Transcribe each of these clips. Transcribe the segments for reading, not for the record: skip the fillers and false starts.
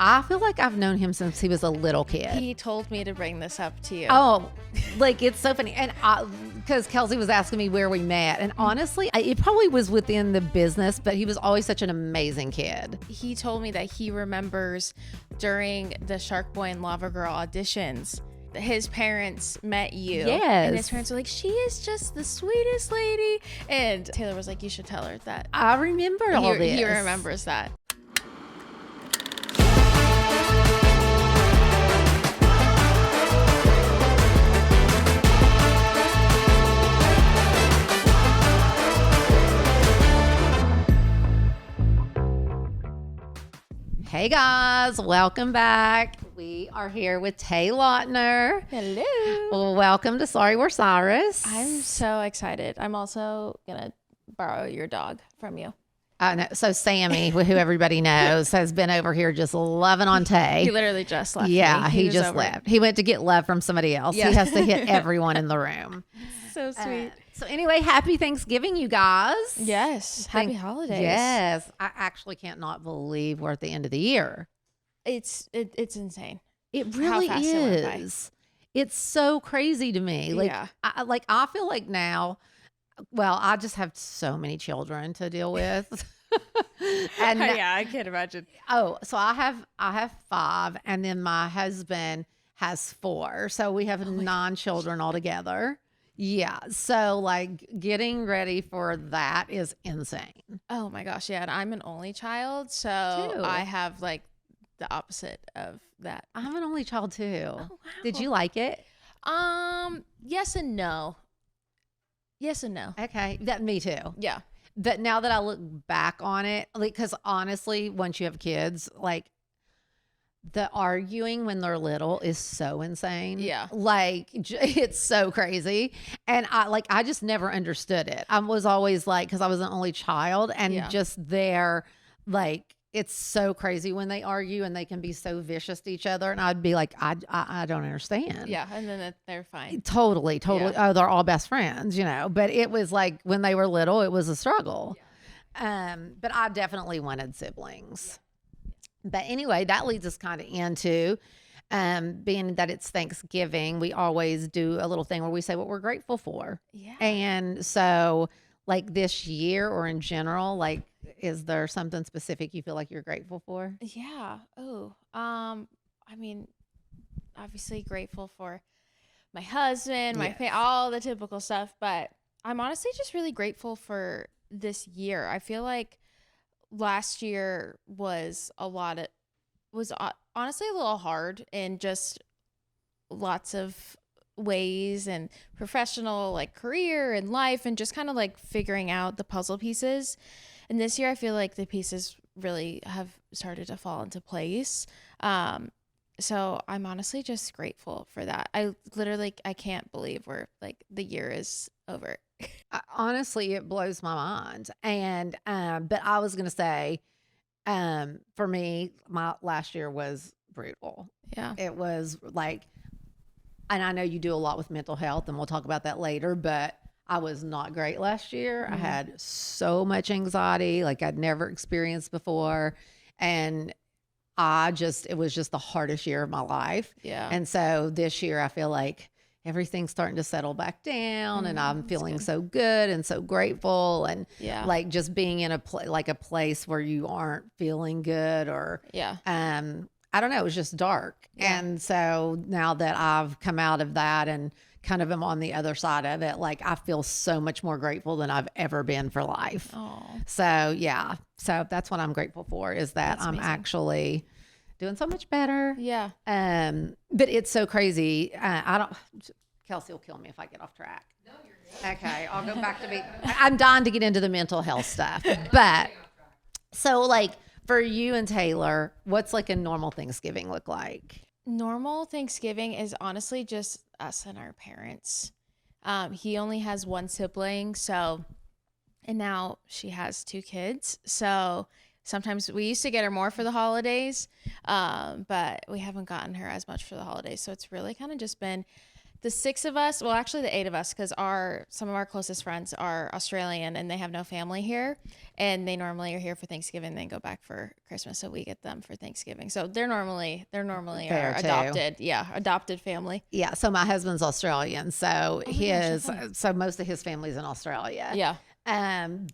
I feel like I've known him since he was a little kid. He told me to bring this up to you. Oh, like it's so funny. And because Kelsey was asking me where we met. And honestly, it probably was within the business, but he was always such an amazing kid. He told me that he remembers during the Shark Boy and Lava Girl auditions, his parents met you. Yes. And his parents were like, she is just the sweetest lady. And Taylor was like, you should tell her that. I remember all this. He remembers that. Hey guys, welcome back. We are here with Tay Lautner. Hello. Well, welcome to Sorry We're Cyrus. I'm so excited. I'm also going to borrow your dog from you. No, so Sammy, who everybody knows, has been over here just loving on Tay. He literally just left. Yeah, he was just over. left. He went to get love from somebody else. Yeah. He has to hit everyone in the room. So sweet. So anyway, happy Thanksgiving, you guys. Yes. Happy holidays. Yes. I actually can't not believe we're at the end of the year. It's insane. It really fast it went by. is. It's so crazy to me. Like, Yeah. I feel like now, well, I just have so many children to deal with. And Yeah, I can't imagine. oh, so I have 5, and then my husband has 4. So we have 9 children altogether. Yeah. So like getting ready for that is insane. Oh my gosh, yeah, and I'm an only child, so Too. I have like the opposite of that. I'm an only child too. Oh, wow. Did you like it? Yes and no. Yes and no. Okay. Me too. Yeah. But now that I look back on it, like, because honestly, once you have kids, like the arguing when they're little is so insane. Yeah. Like it's so crazy. And I just never understood it. I was always like, because I was an only child and Yeah. just there, like, it's so crazy when they argue and they can be so vicious to each other. And I'd be like, I don't understand. Yeah, and then they're fine. Totally. Yeah. Oh, they're all best friends, but it was like when they were little, it was a struggle. But I definitely wanted siblings. But anyway, that leads us kind of into being that it's Thanksgiving. We always do a little thing where we say what we're grateful for. Yeah. And so like this year or in general, like, is there something specific you feel like you're grateful for? Yeah. Oh. I mean, obviously grateful for my husband, my Yes. family, all the typical stuff, but I'm honestly just really grateful for this year. I feel like last year was honestly a little hard in just lots of ways, and professional, like career and life, and just kind of like figuring out the puzzle pieces. And this year I feel like the pieces really have started to fall into place. So I'm honestly just grateful for that. I can't believe we're like the year is over. Honestly, it blows my mind. And but I was gonna say, for me, my last year was brutal. Yeah. It was like, and I know you do a lot with mental health, and we'll talk about that later, but I was not great last year. I had so much anxiety, like I'd never experienced before. And it was just the hardest year of my life. Yeah. And so this year I feel like everything's starting to settle back down, and I'm feeling good. so good and so grateful, and Yeah. like just being in a place where you aren't feeling good, or Yeah. I don't know, it was just dark. Yeah. And so now that I've come out of that and kind of am on the other side of it, like I feel so much more grateful than I've ever been for life. Oh. So yeah, so that's what I'm grateful for, is that That's I'm amazing. actually doing so much better. Yeah. But it's so crazy. Kelsey will kill me if I get off track. No, you're good. Okay, I'll go back to I'm dying to get into the mental health stuff. But so like for you and Taylor, what's like a normal Thanksgiving look like? Normal Thanksgiving is honestly just us and our parents. He only has one sibling, and now she has 2 kids. So sometimes we used to get her more for the holidays, but we haven't gotten her as much for the holidays. So it's really kind of just been the 6 of us, well, actually the 8 of us, because some of our closest friends are Australian and they have no family here, and they normally are here for Thanksgiving, then go back for Christmas. So we get them for Thanksgiving. So they're normally There our too. adopted family. Yeah. So my husband's Australian. So Oh my gosh, how fun. so most of his family's in Australia. Yeah. And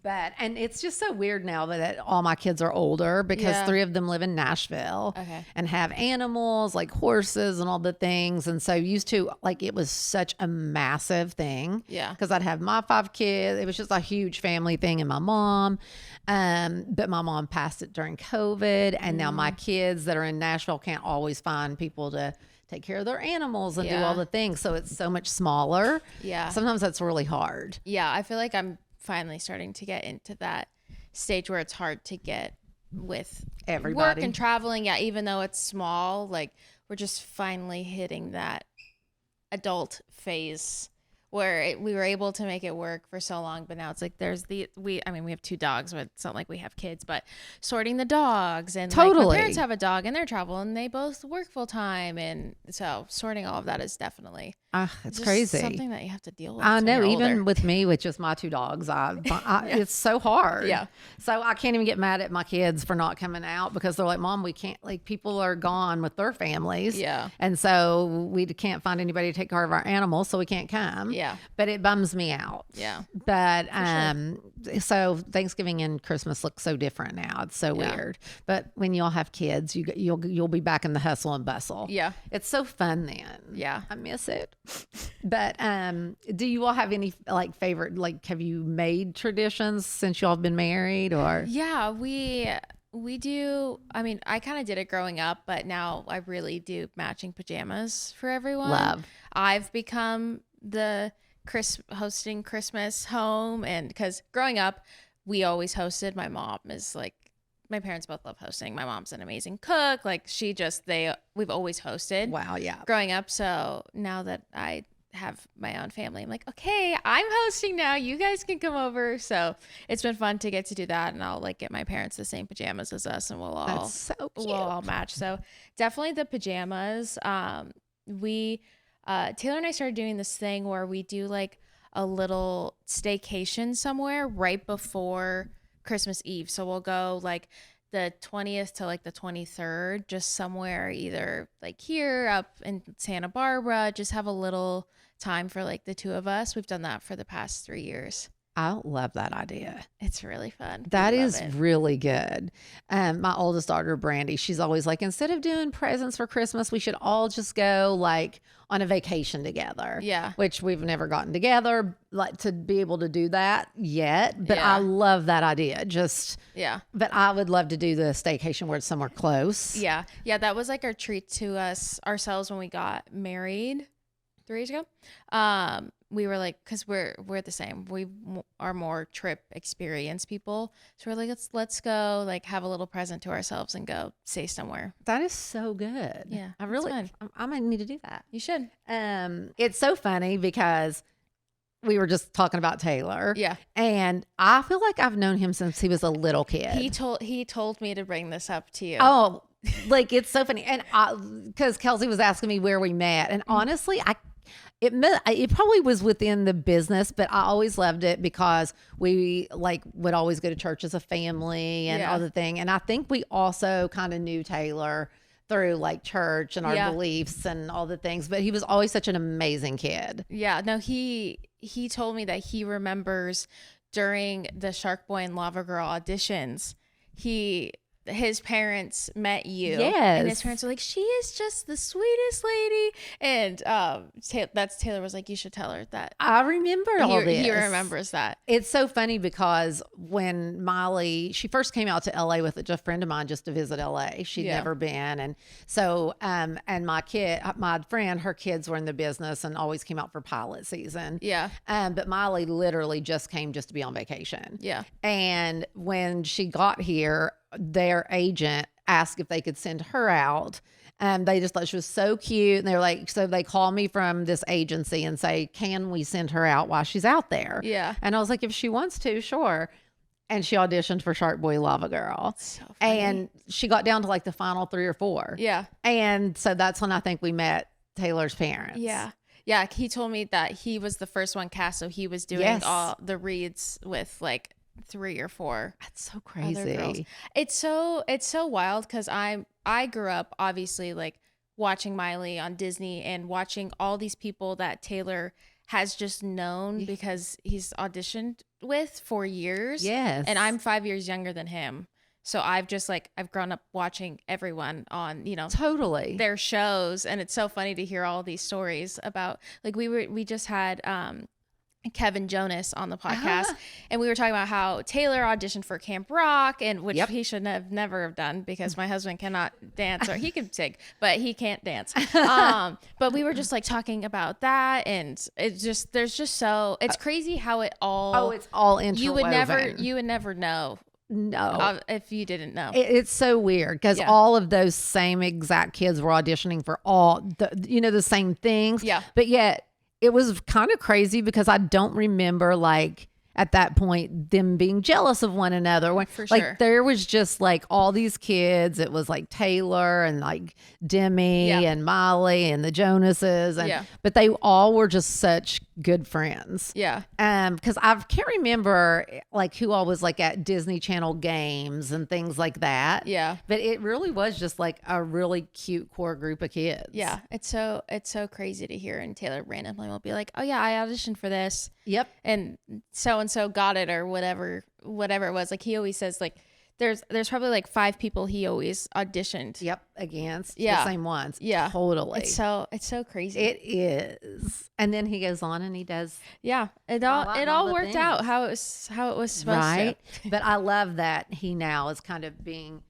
it's just so weird now that all my kids are older because Yeah. 3 of them live in Nashville Okay. and have animals like horses and all the things. And so used to like, it was such a massive thing. Yeah. Because I'd have my 5 kids. It was just a huge family thing, and my mom. But my mom passed it during COVID, and now my kids that are in Nashville can't always find people to take care of their animals and do Yeah. all the things. So it's so much smaller. Yeah. Sometimes that's really hard. Yeah. I feel like I'm finally starting to get into that stage where it's hard to get with Everybody. work and traveling. Yeah. Even though it's small, like we're just finally hitting that adult phase where we were able to make it work for so long, but now it's like we have 2 dogs, but it's not like we have kids, but sorting the dogs and like, Totally. my parents have a dog and they're travel and they both work full time, and so sorting all of that is definitely It's just crazy. something that you have to deal with. I when know, you're even older. with me, with just my 2 dogs, it's so hard. Yeah. So I can't even get mad at my kids for not coming out because they're like, Mom, we can't, like, people are gone with their families. Yeah. And so we can't find anybody to take care of our animals, so we can't come. Yeah. But it bums me out. Yeah. But so Thanksgiving and Christmas look so different now. It's so Yeah. weird. But when y'all have kids, you'll be back in the hustle and bustle. Yeah. It's so fun then. Yeah. I miss it. But do you all have any like favorite, like, have you made traditions since y'all have been married, or? Yeah, we do. I mean, I kind of did it growing up, but now I really do matching pajamas for everyone. Love. I've become the hosting Christmas home, and because growing up, we always hosted. My mom is like, my parents both love hosting. My mom's an amazing cook. Like we've always hosted. Wow, yeah. Growing up. So now that I have my own family, I'm like, okay, I'm hosting now. You guys can come over. So it's been fun to get to do that. And I'll like get my parents the same pajamas as us, and we'll all That's so cute. we'll all match. So definitely the pajamas. Taylor and I started doing this thing where we do like a little staycation somewhere right before Christmas Eve. So we'll go like the 20th to like the 23rd, just somewhere either like here up in Santa Barbara, just have a little time for like the 2 of us. We've done that for the past 3 years. I love that idea. It's really fun. That We love is it. really good. My oldest daughter, Brandy, she's always like, instead of doing presents for Christmas, we should all just go like on a vacation together. Yeah. Which we've never gotten together like to be able to do that yet. But Yeah. I love that idea. Yeah. But I would love to do the staycation where it's somewhere close. Yeah. Yeah. That was like our treat to ourselves when we got married 3 years ago. We were like, because we're the same. We are more trip experience people. So we're like, let's go like have a little present to ourselves and go stay somewhere. That is so good. Yeah, I it's really, fun. I might need to do that. You should. It's so funny because we were just talking about Taylor. Yeah. And I feel like I've known him since he was a little kid. He told me to bring this up to you. Oh, like it's so funny. And because Kelsey was asking me where we met. And honestly, it probably was within the business, but I always loved it because we like would always go to church as a family and Yeah. all the thing. And I think we also kind of knew Taylor through like church and our Yeah. beliefs and all the things. But he was always such an amazing kid. Yeah. No, he told me that he remembers during the Shark Boy and Lava Girl auditions, his parents met you. Yes. And his parents were like, she is just the sweetest lady. And Taylor was like, you should tell her that. I remember all this. He remembers that. It's so funny because when Miley, she first came out to LA with a friend of mine just to visit LA. She'd Yeah. never been. And so, and my friend, her kids were in the business and always came out for pilot season. Yeah. But Miley literally just came just to be on vacation. Yeah. And when she got here, their agent asked if they could send her out. They just thought she was so cute. And they're like, so they call me from this agency and say, can we send her out while she's out there? Yeah. And I was like, if she wants to, sure. And she auditioned for Shark Boy Lava Girl. So funny. And she got down to like the final 3 or 4. Yeah. And so that's when I think we met Taylor's parents. Yeah. Yeah, he told me that he was the first one cast, so he was doing Yes. all the reads with like 3 or 4 That's so other girls. crazy. It's so wild because I grew up obviously like watching Miley on Disney and watching all these people that Taylor has just known because he's auditioned with for years. Yes. And I'm 5 years younger than him. So I've grown up watching everyone on, Totally. their shows, and it's so funny to hear all these stories about, like, we just had Kevin Jonas on the podcast, and we were talking about how Taylor auditioned for Camp Rock, and which he should never have done because my husband cannot dance, or he can sing, but he can't dance. But we were just like talking about that, and it's crazy how it all. It's all interwoven. You would never know. No. If you didn't know. It's so weird because all of those same exact kids were auditioning for all the same things. Yeah. But yet it was kind of crazy because I don't remember like at that point them being jealous of one another. For like sure. there was just like all these kids. It was like Taylor and like Demi and Miley and the Jonases. But they all were just such good friends. Yeah. Because I can't remember like who all was like at Disney Channel games and things like that. Yeah. But it really was just like a really cute core group of kids. Yeah. It's so crazy to hear. And Taylor randomly will be like, oh yeah, I auditioned for this. Yep. And so got it, or whatever it was. Like he always says, like there's probably like 5 people he always auditioned. Yep. Against the same ones. Yeah. Totally. It's so crazy. It is. And then he goes on and he does. Yeah. It all worked out how it was supposed right? to. But I love that he now is kind of being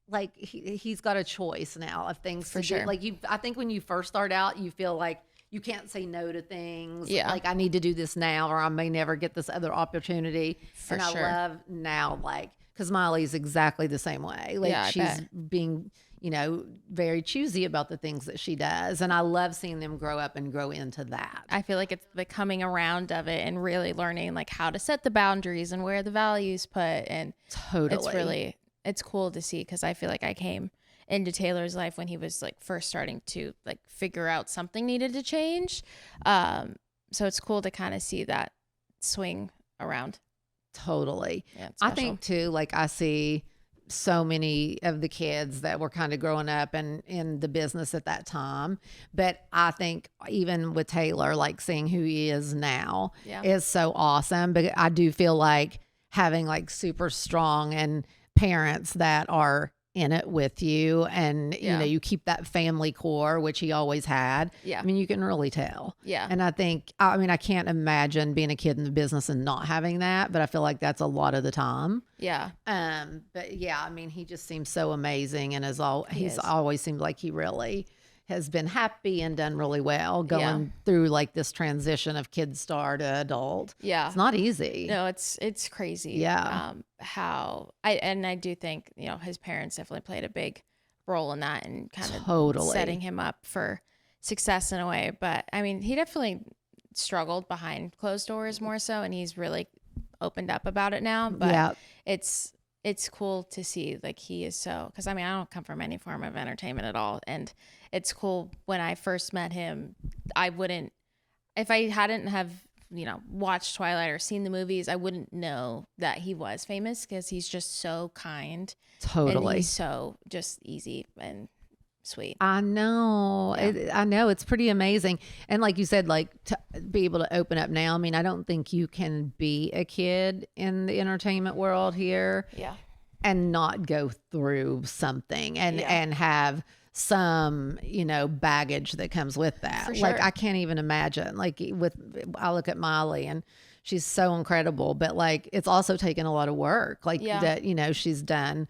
like he's got a choice now of things For to sure. do. Like I think when you first start out, you feel like you can't say no to things. Yeah. Like I need to do this now or I may never get this other opportunity. For and sure. I love now, like, because Miley's exactly the same way. Like Yeah, I she's bet. being, very choosy about the things that she does. And I love seeing them grow up and grow into that. I feel like it's the coming around of it and really learning like how to set the boundaries and where the values put. And Totally. it's cool to see because I feel like I came into Taylor's life when he was like first starting to like figure out something needed to change. So it's cool to kind of see that swing around. Totally. Yeah, it's I special. think too, like I see so many of the kids that were kind of growing up and in the business at that time. But I think even with Taylor, like seeing who he is now is so awesome. But I do feel like having like super strong and parents that are in it with you and you keep that family core, which he always had. Yeah. I mean, you can really tell. Yeah. And I think, I can't imagine being a kid in the business and not having that, but I feel like that's a lot of the time. Yeah. But yeah, I mean, he just seems so amazing and he's is. always seemed like he really has been happy and done really well going through like this transition of kid star to adult. Yeah. It's not easy. No, it's crazy. Yeah. I do think, his parents definitely played a big role in that and kind of Totally. setting him up for success in a way. But I mean, he definitely struggled behind closed doors more so, and he's really opened up about it now. But it's cool to see like he is because I don't come from any form of entertainment at all. And it's cool when I first met him, if I hadn't have, watched Twilight or seen the movies, I wouldn't know that he was famous because he's just so kind. Totally. And he's so just easy and sweet. I know. Yeah. I know. It's pretty amazing. And like you said, like to be able to open up now. I mean, I don't think you can be a kid in the entertainment world here and not go through something and have some, baggage that comes with that. For Like sure. I can't even imagine. Like I look at Miley and she's so incredible, but like it's also taken a lot of work. Like that, she's done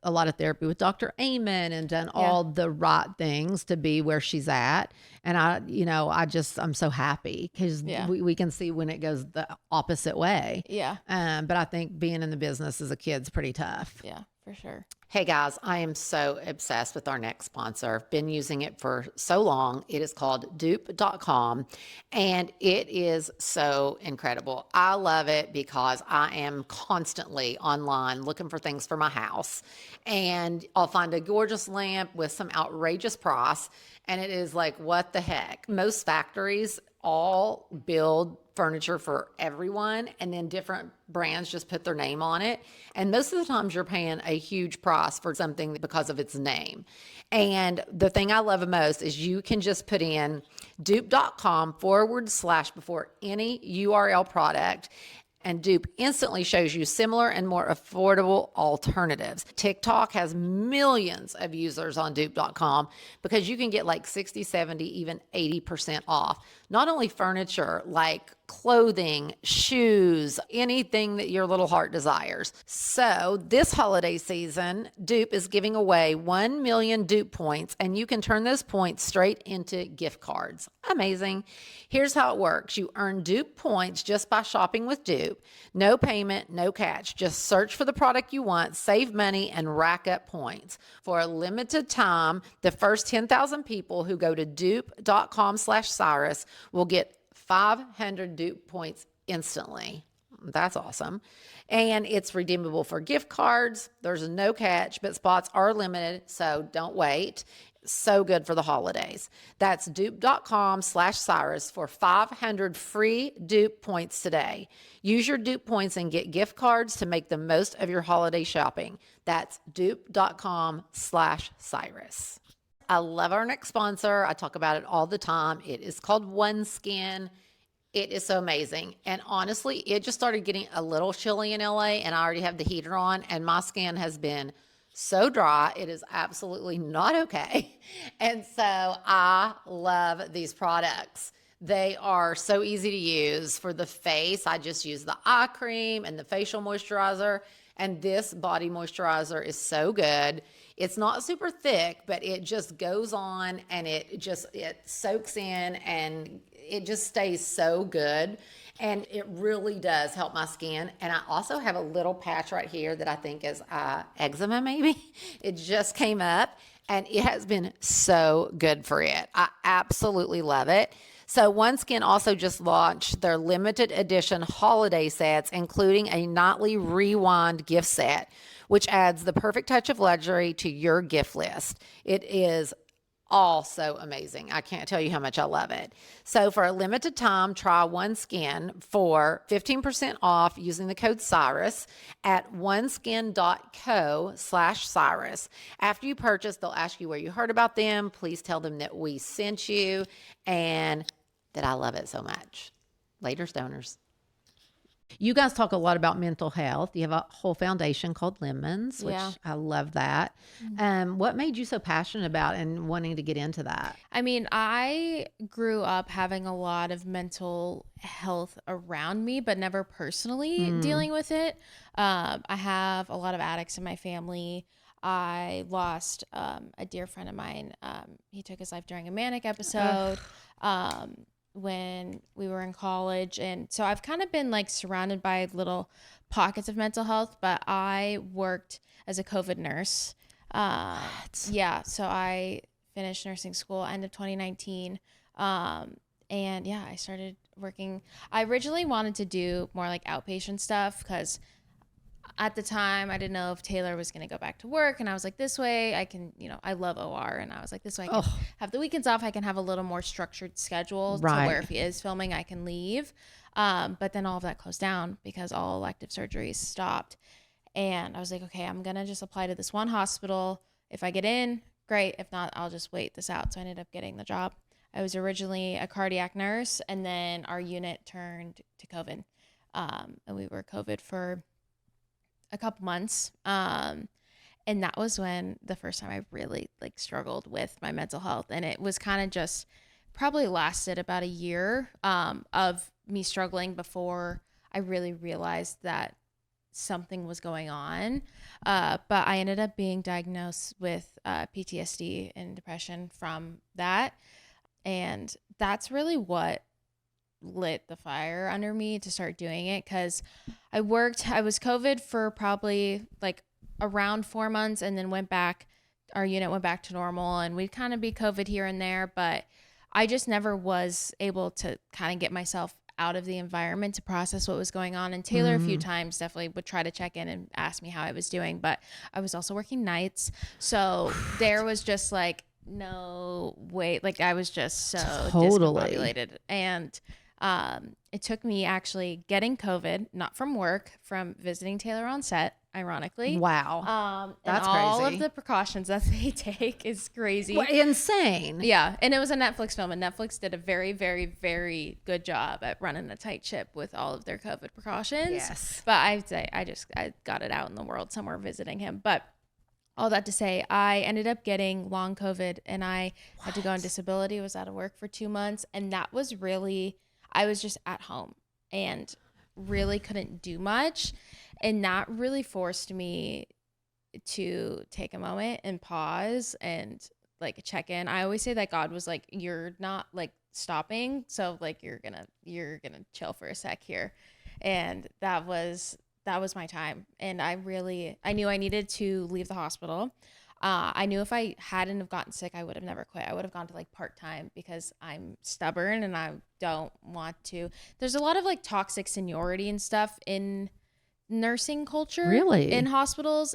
a lot of therapy with Dr. Amen and done all the right things to be where she's at. And I'm so happy because we can see when it goes the opposite way. Yeah. But I think being in the business as a kid's pretty tough. Yeah, for sure. Hey guys, I am so obsessed with our next sponsor. Been using it for so long. It is called dupe.com and it is so incredible. I love it because I am constantly online looking for things for my house and I'll find a gorgeous lamp with some outrageous price and it is like, what the heck? Most factories all build furniture for everyone and then different brands just put their name on it, and most of the times you're paying a huge price for something because of its name. And the thing I love most is you can just put in dupe.com / before any URL product, and Dupe instantly shows you similar and more affordable alternatives. TikTok has millions of users on dupe.com because you can get like 60, 70, even 80% off. Not only furniture, like clothing, shoes, anything that your little heart desires. So this holiday season, Dupe is giving away 1 million Dupe points, and you can turn those points straight into gift cards. Amazing. Here's how it works. You earn Dupe points just by shopping with Dupe. No payment, no catch. Just search for the product you want, save money, and rack up points. For a limited time, the first 10,000 people who go to dupe.com / Cyrus will get 500 Dupe points instantly. That's awesome. And it's redeemable for gift cards. There's no catch, but spots are limited, so don't wait. So good for the holidays. That's dupe.com / Cyrus for 500 free Dupe points today. Use your Dupe points and get gift cards to make the most of your holiday shopping. That's dupe.com / Cyrus. I love our next sponsor. I talk about it all the time. It is called OneSkin. It is so amazing. And honestly, it just started getting a little chilly in LA and I already have the heater on and my skin has been so dry. It is absolutely not okay. And so I love these products. They are so easy to use. For the face, I just use the eye cream and the facial moisturizer. And this body moisturizer is so good. It's not super thick, but it just goes on and it soaks in and it just stays so good. And it really does help my skin. And I also have a little patch right here that I think is eczema maybe. It just came up and it has been so good for it. I absolutely love it. So OneSkin also just launched their limited edition holiday sets, including a nightly rewind gift set, which adds the perfect touch of luxury to your gift list. It is all so amazing. I can't tell you how much I love it. So for a limited time, try OneSkin for 15% off using the code Cyrus at oneskin.co / Cyrus. After you purchase, they'll ask you where you heard about them. Please tell them that we sent you and that I love it so much. Later, stoners. You guys talk a lot about mental health. You have a whole foundation called Lemons, which I love that. What made you so passionate about and wanting to get into that? I mean, I grew up having a lot of mental health around me, but never personally dealing with it. I have a lot of addicts in my family. I lost a dear friend of mine. He took his life during a manic episode. When we were in college. And so I've kind of been like surrounded by little pockets of mental health, but I worked as a COVID nurse. Yeah. So I finished nursing school end of 2019. And yeah, I started working. I originally wanted to do more like outpatient stuff because at the time I didn't know if Taylor was going to go back to work. And I was like, this way I can, I love OR. And I was like, this way I can have the weekends off. I can have a little more structured schedule to where if he is filming, I can leave. But then all of that closed down because all elective surgeries stopped. And I was like, okay, I'm going to just apply to this one hospital. If I get in, great. If not, I'll just wait this out. So I ended up getting the job. I was originally a cardiac nurse and then our unit turned to COVID. And we were COVID for a couple months. And that was when the first time I really like struggled with my mental health. And it was kind of just probably lasted about a year of me struggling before I really realized that something was going on. But I ended up being diagnosed with PTSD and depression from that. And that's really what lit the fire under me to start doing it, because I was COVID for probably like around 4 months and then our unit went back to normal, and we'd kind of be COVID here and there, but I just never was able to kind of get myself out of the environment to process what was going on. And Taylor a few times definitely would try to check in and ask me how I was doing, but I was also working nights. So there was just like, no way. Like I was just so discombobulated. And it took me actually getting COVID, not from work, from visiting Taylor on set, ironically. Wow. That's and all crazy. of the precautions that they take is crazy. Well, insane. Yeah. And it was a Netflix film, and Netflix did a very, very, very good job at running a tight ship with all of their COVID precautions. Yes. But I'd say I got it out in the world somewhere visiting him. But all that to say, I ended up getting long COVID, and I had to go on disability, was out of work for 2 months. And that was really, I was just at home and really couldn't do much. And that really forced me to take a moment and pause and like check in. I always say that God was like, you're not like stopping. So like, you're gonna chill for a sec here. And that was my time. And I knew I needed to leave the hospital. I knew if I hadn't have gotten sick, I would have never quit. I would have gone to like part-time because I'm stubborn and I don't want to. There's a lot of like toxic seniority and stuff in nursing culture. Really? In hospitals.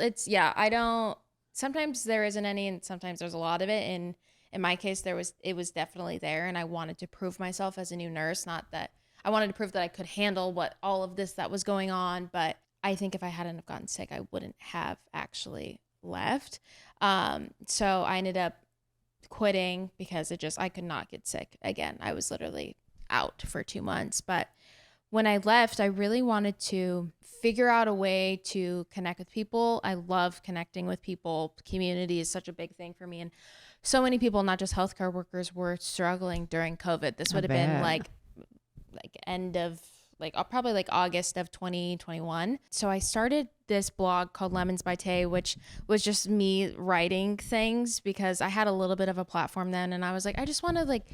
Sometimes there isn't any, and sometimes there's a lot of it. And in my case, it was definitely there. And I wanted to prove myself as a new nurse, not that I wanted to prove that I could handle all of this that was going on. But I think if I hadn't have gotten sick, I wouldn't have actually left. So I ended up quitting because I could not get sick again. I was literally out for 2 months. But when I left, I really wanted to figure out a way to connect with people. I love connecting with people. Community is such a big thing for me. And so many people, not just healthcare workers, were struggling during COVID. This would have been like end of probably like August of 2021. So I started this blog called Lemons by Tay, which was just me writing things because I had a little bit of a platform then. And I was like, I just want to like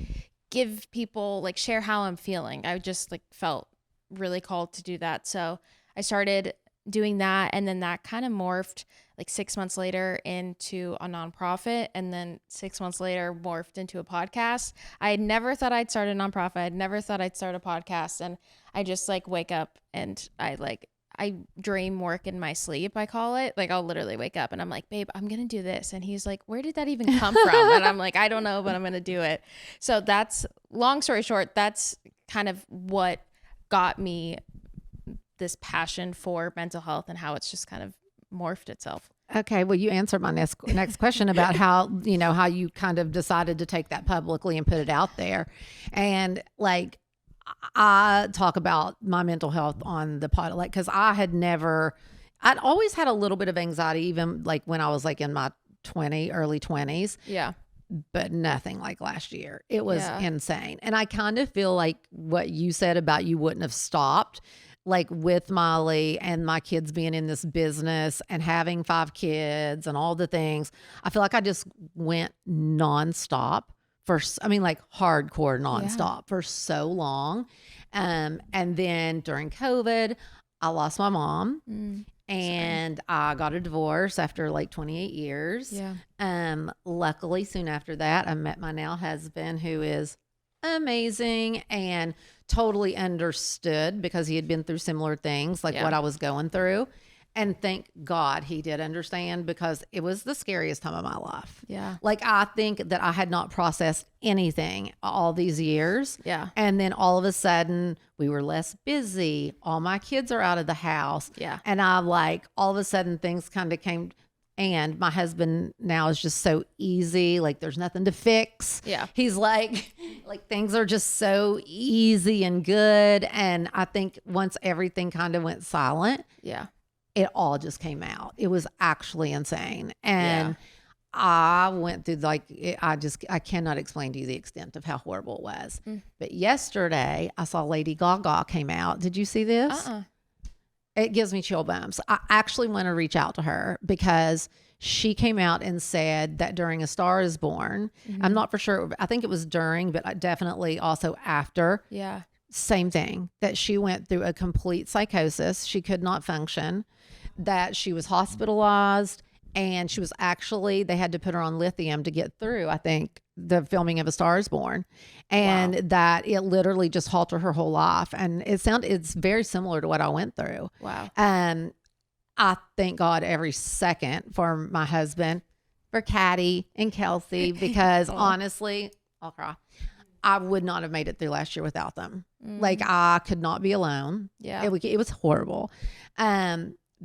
give people, like share how I'm feeling. I just like felt really called to do that. So I started doing that, and then that kind of morphed like 6 months later into a nonprofit, and then 6 months later morphed into a podcast. I had never thought I'd start a nonprofit. I'd never thought I'd start a podcast, and I just like wake up and I dream work in my sleep, I call it. Like I'll literally wake up and I'm like, babe, I'm going to do this. And he's like, where did that even come from? And I'm like, I don't know, but I'm going to do it. So that's, long story short, that's kind of what got me this passion for mental health and how it's just kind of morphed itself. Okay, well, you answered my next question about how you kind of decided to take that publicly and put it out there. And like, I talk about my mental health on the pod, like, because I'd always had a little bit of anxiety, even like when I was like in my early 20s. Yeah. But nothing like last year. It was insane. And I kind of feel like what you said about you wouldn't have stopped, like with Molly and my kids being in this business and having 5 kids and all the things. I feel like I just went nonstop like hardcore nonstop for so long. And then during COVID, I lost my mom. And I got a divorce after like 28 years. Yeah. Luckily, soon after that, I met my now husband, who is amazing and totally understood because he had been through similar things like what I was going through. And thank God he did understand, because it was the scariest time of my life. Yeah. Like, I think that I had not processed anything all these years. Yeah. And then all of a sudden we were less busy. All my kids are out of the house. Yeah. And I like, all of a sudden things kind of came, and my husband now is just so easy. Like, there's nothing to fix. Yeah. He's like things are just so easy and good. And I think once everything kind of went silent, it all just came out. It was actually insane. And I went through I cannot explain to you the extent of how horrible it was. But yesterday I saw Lady Gaga came out. Did you see this? It gives me chill bumps. I actually want to reach out to her because she came out and said that during A Star Is Born, I'm not for sure, I think it was during, but definitely also after. Yeah. Same thing, that she went through a complete psychosis. She could not function. that she was hospitalized, and she was actually, they had to put her on lithium to get through, I think, the filming of A Star Is Born, and that it literally just halted her whole life. And it's very similar to what I went through. Wow. I thank God every second for my husband, for Caddy and Kelsey, because honestly, I'll cry. I would not have made it through last year without them. Like, I could not be alone. Yeah. It was horrible.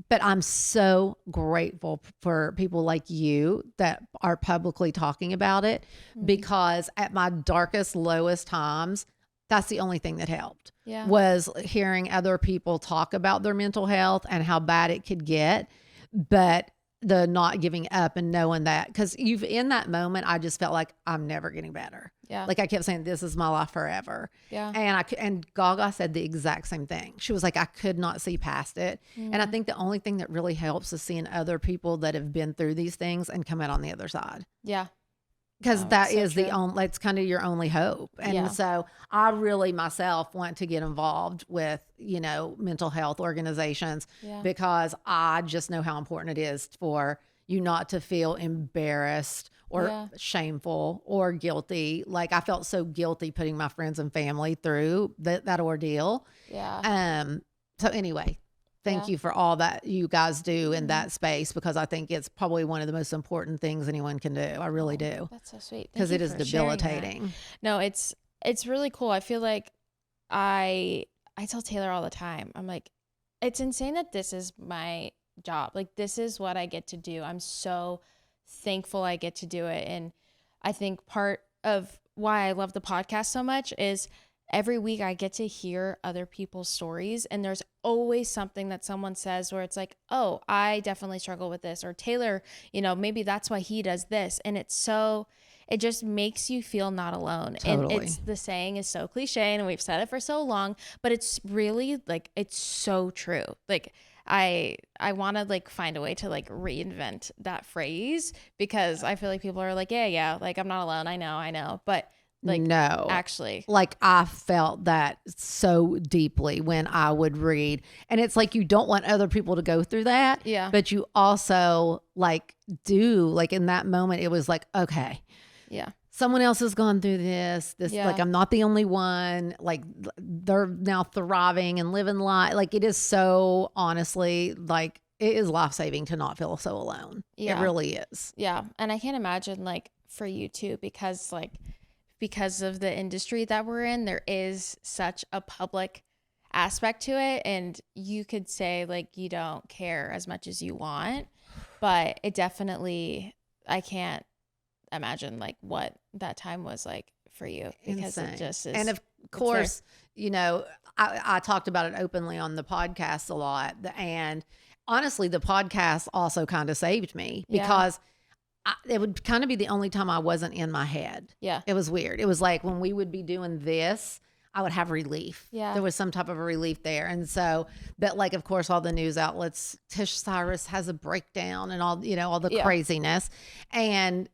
But I'm so grateful for people like you that are publicly talking about it, because at my darkest, lowest times, that's the only thing that helped. Yeah. Was hearing other people talk about their mental health and how bad it could get, but the not giving up and knowing that, because in that moment, I just felt like I'm never getting better. Yeah. Like, I kept saying, this is my life forever. Yeah. And Gaga said the exact same thing. She was like, I could not see past it. And I think the only thing that really helps is seeing other people that have been through these things and come out on the other side. Yeah. Because that so is true. it's kind of your only hope. And so I really myself want to get involved with, mental health organizations, because I just know how important it is for you not to feel embarrassed or shameful or guilty. Like, I felt so guilty putting my friends and family through that ordeal. Yeah. So anyway, thank you for all that you guys do in that space, because I think it's probably one of the most important things anyone can do. I really do. That's so sweet. Because it is debilitating. No, it's really cool. I feel like I tell Taylor all the time, I'm like, it's insane that this is my job. Like, this is what I get to do. I'm so thankful I get to do it. And I think part of why I love the podcast so much is every week I get to hear other people's stories, and there's always something that someone says where it's like, oh, I definitely struggle with this, or Taylor, maybe that's why he does this. And it just makes you feel not alone. Totally. And the saying is so cliche, and we've said it for so long, but it's really like, it's so true. Like, I want to like find a way to like reinvent that phrase, because I feel like people are like, yeah, like, I'm not alone. I know. But like, no, actually, like, I felt that so deeply when I would read, and it's like, you don't want other people to go through that. Yeah. But you also like in that moment, it was like, okay, yeah, someone else has gone through this, like, I'm not the only one. Like, they're now thriving and living life. Like, it is so, honestly, like, it is life-saving to not feel so alone. Yeah. It really is. Yeah. And I can't imagine, like, for you too, because of the industry that we're in, there is such a public aspect to it. And you could say like, you don't care as much as you want, but it definitely, I can't imagine like what that time was like for you, because Insane. It just is. And of course, I talked about it openly on the podcast a lot. And honestly, the podcast also kind of saved me, because it would kind of be the only time I wasn't in my head. Yeah. It was weird. It was like when we would be doing this, I would have relief. Yeah. There was some type of a relief there. And so, but like, of course, all the news outlets, Tish Cyrus has a breakdown and all, all the craziness. And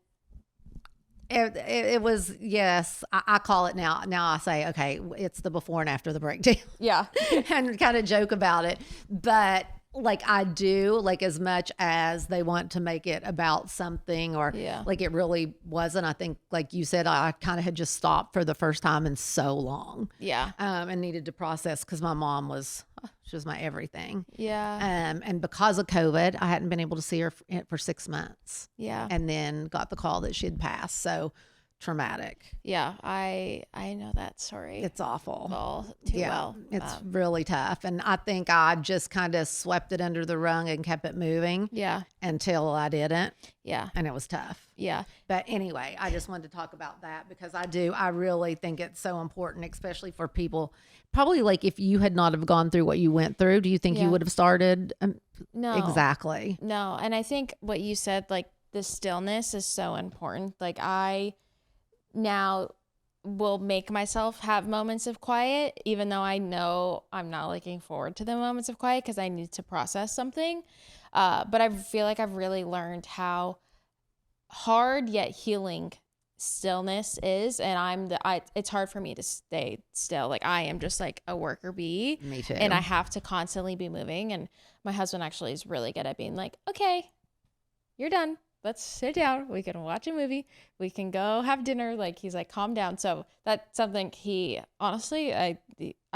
it was, yes, I call it now. Now I say, okay, it's the before and after the breakdown. Yeah. And kind of joke about it. But like, I do, like, as much as they want to make it about something, or like, it really wasn't. I think, like you said, I kind of had just stopped for the first time in so long. Yeah. And needed to process, because my mom she was my everything. Yeah. And because of COVID, I hadn't been able to see her for 6 months. Yeah. And then got the call that she had passed. So traumatic. Yeah. I know that story. It's awful. Well, too well. It's really tough. And I think I just kind of swept it under the rug and kept it moving. Yeah. Until I didn't. Yeah. And it was tough. Yeah. But anyway, I just wanted to talk about that, because I really think it's so important, especially for people. Probably like, if you had not have gone through what you went through, do you think you would have started? No. Exactly. No. And I think what you said, like, the stillness is so important. Like, I now will make myself have moments of quiet, even though I know I'm not looking forward to the moments of quiet, because I need to process something. But I feel like I've really learned how hard yet healing stillness is, and it's hard for me to stay still. Like I am just like a worker bee. Me too. And I have to constantly be moving. And my husband actually is really good at being like, okay, you're done. Let's sit down. We can watch a movie. We can go have dinner. Like he's like, calm down. So that's something he honestly, I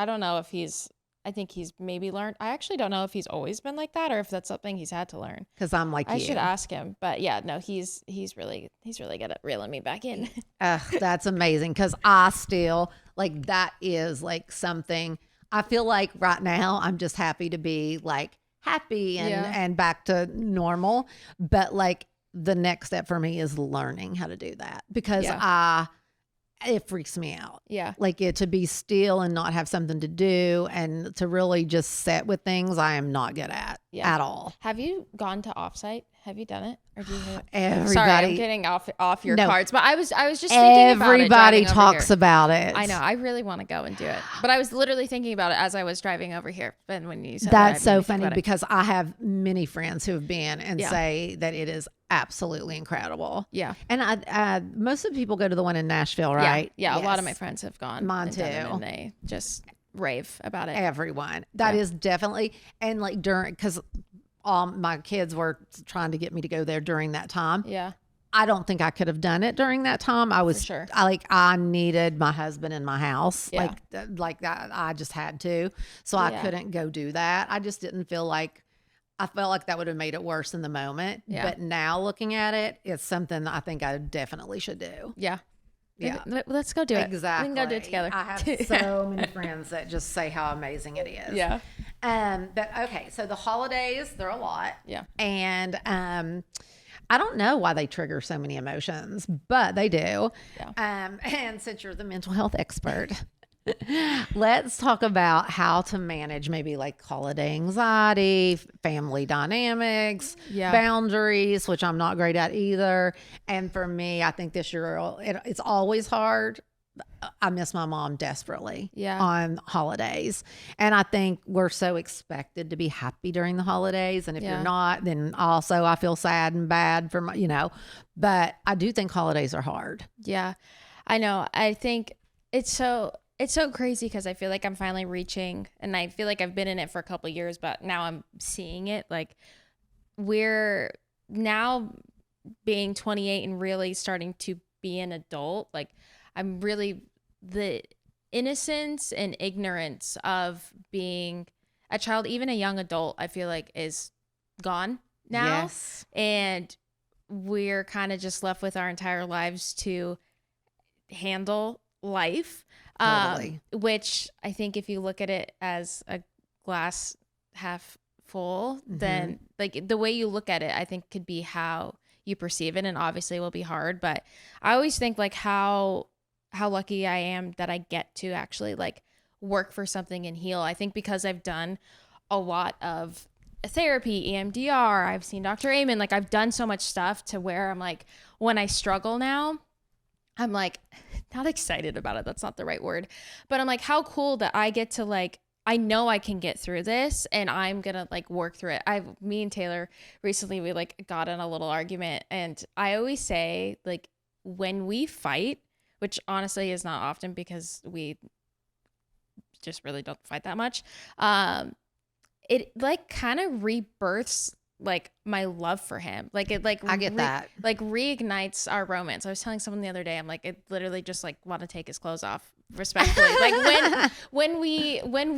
don't know if I think he's maybe learned. I actually don't know if he's always been like that or if that's something he's had to learn. Because I'm like I you. should ask him. But yeah, no, he's really good at reeling me back in. That's amazing. Because I still like that is like something I feel like right now I'm just happy to be like happy and back to normal. But like the next step for me is learning how to do that because it freaks me out. Yeah. Like to be still and not have something to do and to really just sit with things I am not good at at all. Have you gone to offsite? Have you done it? Or do you Everybody, sorry, I'm getting off your cards, but I was just thinking about it. Everybody talks about it. I know. I really want to go and do it, but I was literally thinking about it as I was driving over here. And when you said that's so funny because I have many friends who have been and say that it is absolutely incredible. Yeah. And I most of the people go to the one in Nashville, right? Yeah. Yes. A lot of my friends have gone. Mine too. And they just rave about it. Everyone. That is definitely, and like because my kids were trying to get me to go there during that time. Yeah. I don't think I could have done it during that time. I needed my husband in my house. Yeah. Like that. I just had to. So I couldn't go do that. I just didn't feel like, I felt like that would have made it worse in the moment. Yeah. But now looking at it, it's something that I think I definitely should do. Yeah. Yeah. Let's go do it. Exactly. We can go do it together. I have so many friends that just say how amazing it is. Yeah. But okay. So the holidays, they're a lot. Yeah. And, I don't know why they trigger so many emotions, but they do. Yeah. And since you're the mental health expert, let's talk about how to manage maybe like holiday anxiety, family dynamics, boundaries, which I'm not great at either. And for me, I think this year it's always hard. I miss my mom desperately on holidays. And I think we're so expected to be happy during the holidays. And if you're not, then also I feel sad and bad for my, but I do think holidays are hard. Yeah, I know. I think it's so crazy because I feel like I'm finally reaching, and I feel like I've been in it for a couple of years, but now I'm seeing it. Like we're now being 28 and really starting to be an adult. Like I'm really, the innocence and ignorance of being a child, even a young adult, I feel like is gone now. Yes. And we're kind of just left with our entire lives to handle life. Totally. Which I think if you look at it as a glass half full, then like the way you look at it, I think could be how you perceive it. And obviously it will be hard, but I always think like how lucky I am that I get to actually like work for something and heal. I think because I've done a lot of therapy, EMDR, I've seen Dr. Amen, like I've done so much stuff to where I'm like, when I struggle now, I'm like not excited about it. That's not the right word, but I'm like, how cool that I get to like, I know I can get through this and I'm going to like work through it. Me and Taylor recently, we like got in a little argument, and I always say like when we fight, which honestly is not often because we just really don't fight that much. It like kind of rebirths like my love for him. Like it like I get that. Like reignites our romance. I was telling someone the other day, I'm like, it literally just like want to take his clothes off respectfully. Like when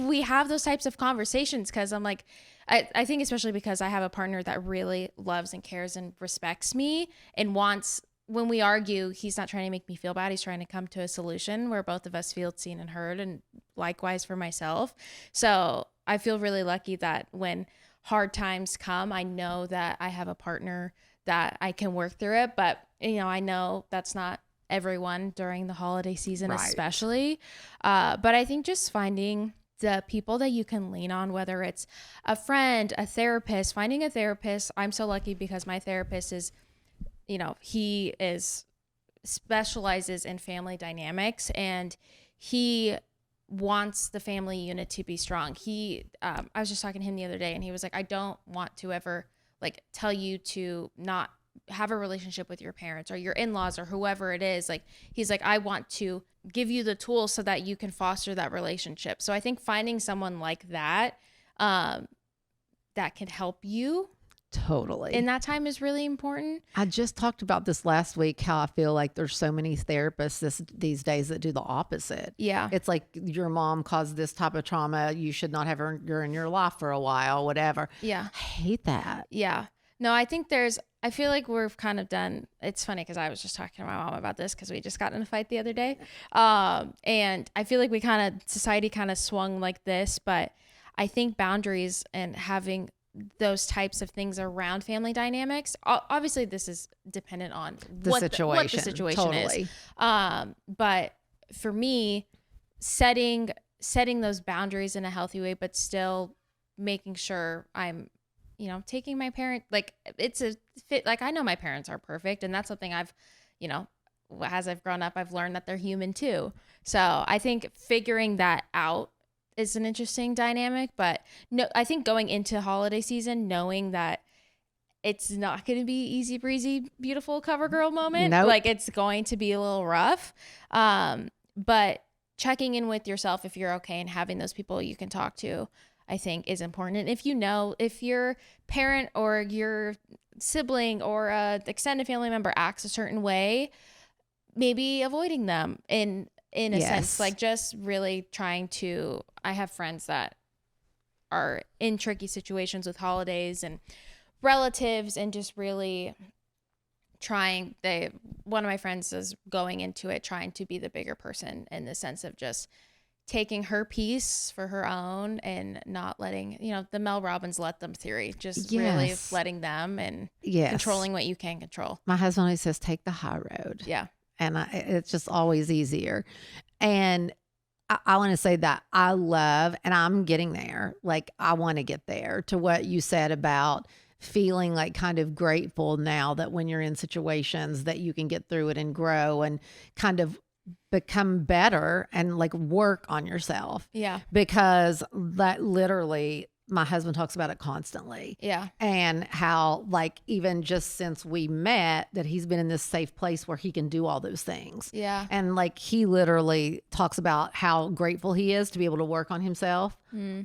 we have those types of conversations, because I'm like, I think especially because I have a partner that really loves and cares and respects me and wants, when we argue, he's not trying to make me feel bad. He's trying to come to a solution where both of us feel seen and heard, and likewise for myself. So I feel really lucky that when hard times come, I know that I have a partner that I can work through it. But, I know that's not everyone during the holiday season, right, especially. But I think just finding the people that you can lean on, whether it's a friend, a therapist, finding a therapist. I'm so lucky because my therapist is, he specializes in family dynamics, and he wants the family unit to be strong. I was just talking to him the other day, and he was like, I don't want to ever like tell you to not have a relationship with your parents or your in-laws or whoever it is. Like, he's like, I want to give you the tools so that you can foster that relationship. So I think finding someone like that, that can help you Totally. in that time is really important. I just talked about this last week, how I feel like there's so many therapists these days that do the opposite. Yeah. It's like your mom caused this type of trauma. You should not have her in your life for a while, whatever. Yeah. I hate that. Yeah. No, I think I feel like we're kind of done. It's funny because I was just talking to my mom about this because we just got in a fight the other day. And I feel like society kind of swung like this, but I think boundaries and having those types of things around family dynamics, obviously this is dependent on what the situation is. But for me, setting those boundaries in a healthy way, but still making sure I'm, taking my parent, like it's a fit. Like I know my parents are perfect, and that's something I've, as I've grown up, I've learned that they're human too. So I think figuring that out is an interesting dynamic, but no, I think going into holiday season, knowing that it's not going to be easy breezy, beautiful cover girl moment. Nope. Like it's going to be a little rough. But checking in with yourself if you're okay and having those people you can talk to, I think is important. And if your parent or your sibling or a extended family member acts a certain way, maybe avoiding them in a sense, like just really trying to, I have friends that are in tricky situations with holidays and relatives and just really one of my friends is going into it, trying to be the bigger person in the sense of just taking her piece for her own and not letting, the Mel Robbins let them theory, just really letting them and controlling what you can control. My husband always says, take the high road. Yeah. And it's just always easier. And I want to say that I love, and I'm getting there. Like I want to get there to what you said about feeling like kind of grateful now that when you're in situations that you can get through it and grow and kind of become better and like work on yourself. Yeah. Because that literally, my husband talks about it constantly. Yeah. And how like even just since we met that he's been in this safe place where he can do all those things. Yeah. And like he literally talks about how grateful he is to be able to work on himself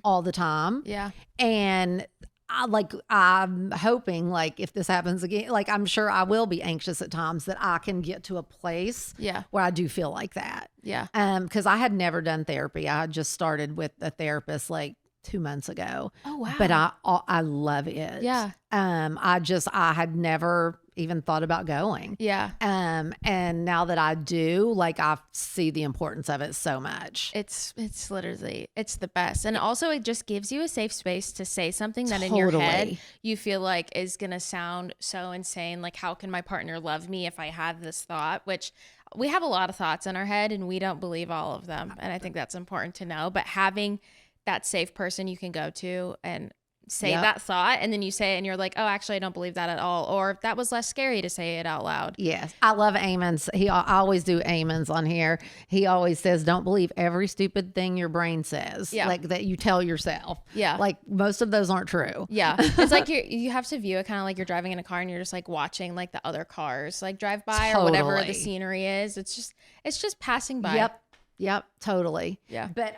all the time. Yeah. And I'm hoping like if this happens again, like I'm sure I will be anxious at times that I can get to a place where I do feel like that. Yeah. Because I had never done therapy. I had just started with a therapist like 2 months ago. Oh, wow. But I love it. Yeah. I had never even thought about going. Yeah. And now that I do, like I see the importance of it so much. It's literally, it's the best. And also it just gives you a safe space to say something that in your head you feel like is going to sound so insane. Like, how can my partner love me if I have this thought, which we have a lot of thoughts in our head and we don't believe all of them. And I think that's important to know, but having that safe person you can go to and say that thought, and then you say it and you're like, oh, actually I don't believe that at all, or that was less scary to say it out loud. Yes, I love amens. I always do amens on here. He always says, don't believe every stupid thing your brain says, like that you tell yourself. Like most of those aren't true. It's like you have to view it kind of like you're driving in a car and you're just like watching like the other cars like drive by or whatever the scenery is. It's just passing by. Yep, totally. Yeah. But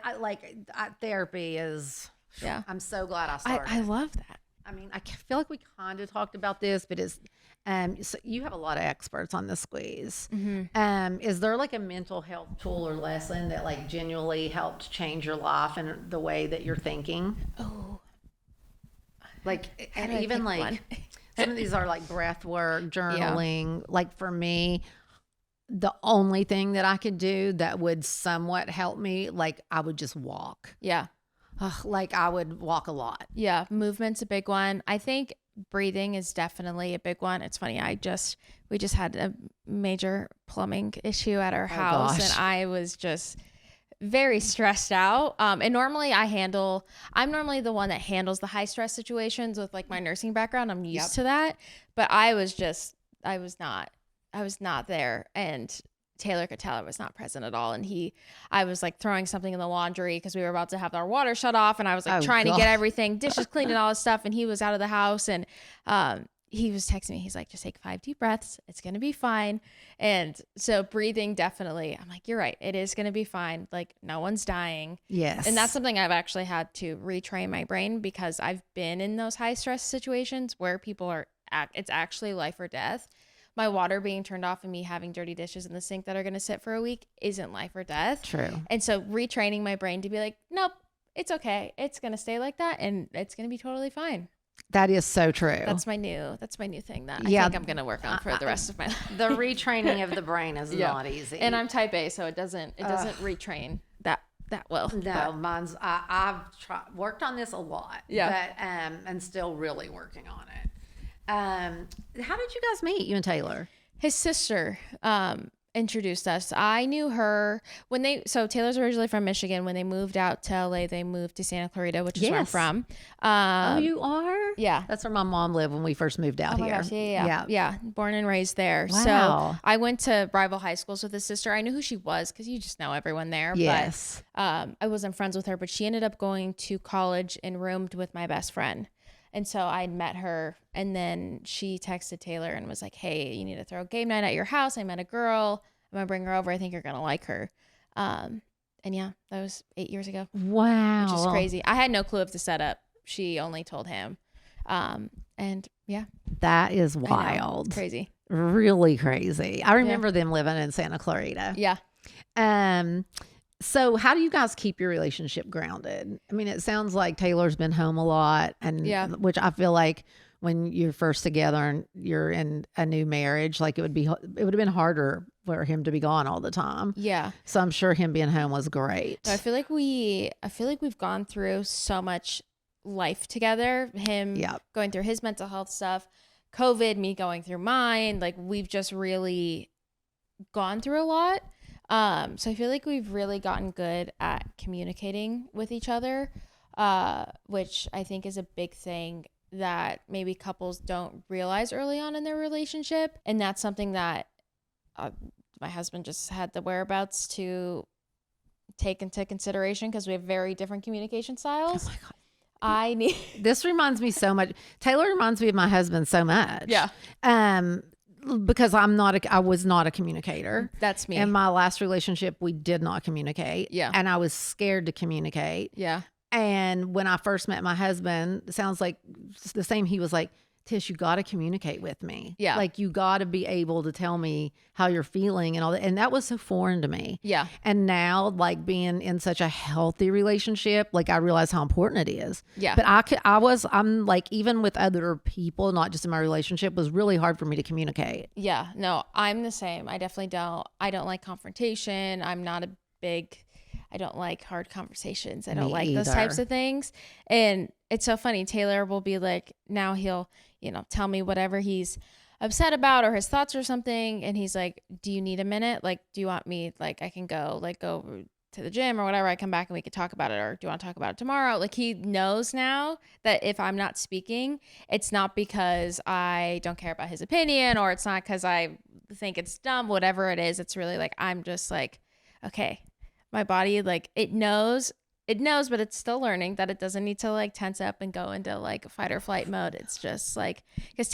therapy is, I'm so glad I started. I love that. I mean, I feel like we kind of talked about this, but it's, so you have a lot of experts on the squeeze. Mm-hmm. Is there like a mental health tool or lesson that like genuinely helped change your life and the way that you're thinking? Oh, like, and even like some of these are like breath work, journaling. Like for me, the only thing that I could do that would somewhat help me, like I would just walk. Like I would walk a lot. Movement's a big one. I think breathing is definitely a big one. It's funny, we just had a major plumbing issue at our house and I was just very stressed out. And normally I'm normally the one that handles the high stress situations with like my nursing background. I'm used to that, but I was not there, and Taylor could tell I was not present at all. And I was like throwing something in the laundry because we were about to have our water shut off, and I was like trying to get everything, dishes cleaned and all this stuff. And he was out of the house, and he was texting me. He's like, just take 5 deep breaths. It's going to be fine. And so breathing, definitely. I'm like, you're right. It is going to be fine. Like, no one's dying. Yes. And that's something I've actually had to retrain my brain, because I've been in those high stress situations where people are, it's actually life or death. My water being turned off and me having dirty dishes in the sink that are going to sit for a week isn't life or death. True. And so retraining my brain to be like, nope, it's okay. It's going to stay like that and it's going to be totally fine. That is so true. That's my new thing that I think I'm going to work on for the rest of my life. The retraining of the brain is not easy. And I'm type A, so it doesn't retrain that well. No, mine's, I've worked on this a lot. Yeah. But, and still really working on it. How did you guys meet, you and Taylor? His sister, introduced us. I knew her so Taylor's originally from Michigan. When they moved out to LA, they moved to Santa Clarita, which is where I'm from. Oh, you are? Yeah. That's where my mom lived when we first moved out here. Gosh, yeah. Born and raised there. Wow. So I went to rival high schools with his sister. I knew who she was because you just know everyone there. Yes. But I wasn't friends with her, but she ended up going to college and roomed with my best friend. And so I met her, and then she texted Taylor and was like, hey, you need to throw a game night at your house. I met a girl. I'm going to bring her over. I think you're going to like her. And yeah, that was 8 years ago. Wow. Which is crazy. I had no clue of the setup. She only told him. And yeah. That is wild. Crazy. Really crazy. I remember them living in Santa Clarita. Yeah. So how do you guys keep your relationship grounded? I mean, it sounds like Taylor's been home a lot, and which I feel like when you're first together and you're in a new marriage, like it would have been harder for him to be gone all the time. Yeah. So I'm sure him being home was great. I feel like we've gone through so much life together. Him going through his mental health stuff, COVID, me going through mine. Like, we've just really gone through a lot. So I feel like we've really gotten good at communicating with each other, which I think is a big thing that maybe couples don't realize early on in their relationship. And that's something that my husband just had the whereabouts to take into consideration, because we have very different communication styles. Oh my God. This reminds me so much. Taylor reminds me of my husband so much. Yeah. Because I was not a communicator. That's me. In my last relationship, we did not communicate. Yeah. And I was scared to communicate. Yeah. And when I first met my husband, it sounds like the same. He was like, Tish, you got to communicate with me. Yeah. Like, you got to be able to tell me how you're feeling and all that. And that was so foreign to me. Yeah. And now, like, being in such a healthy relationship, like, I realize how important it is. Yeah. But I'm like, even with other people, not just in my relationship, was really hard for me to communicate. Yeah. No, I'm the same. I definitely don't like confrontation. I don't like hard conversations. I don't like those types of things. And it's so funny. Taylor will be like, now he'll, tell me whatever he's upset about or his thoughts or something. And he's like, do you need a minute? Like, do you want me, like, I can go to the gym or whatever. I come back and we could talk about it. Or do you want to talk about it tomorrow? Like, he knows now that if I'm not speaking, it's not because I don't care about his opinion, or it's not because I think it's dumb, whatever it is. It's really like, I'm just like, okay, my body, like, it knows, but it's still learning that it doesn't need to like tense up and go into like fight or flight mode. It's just like, because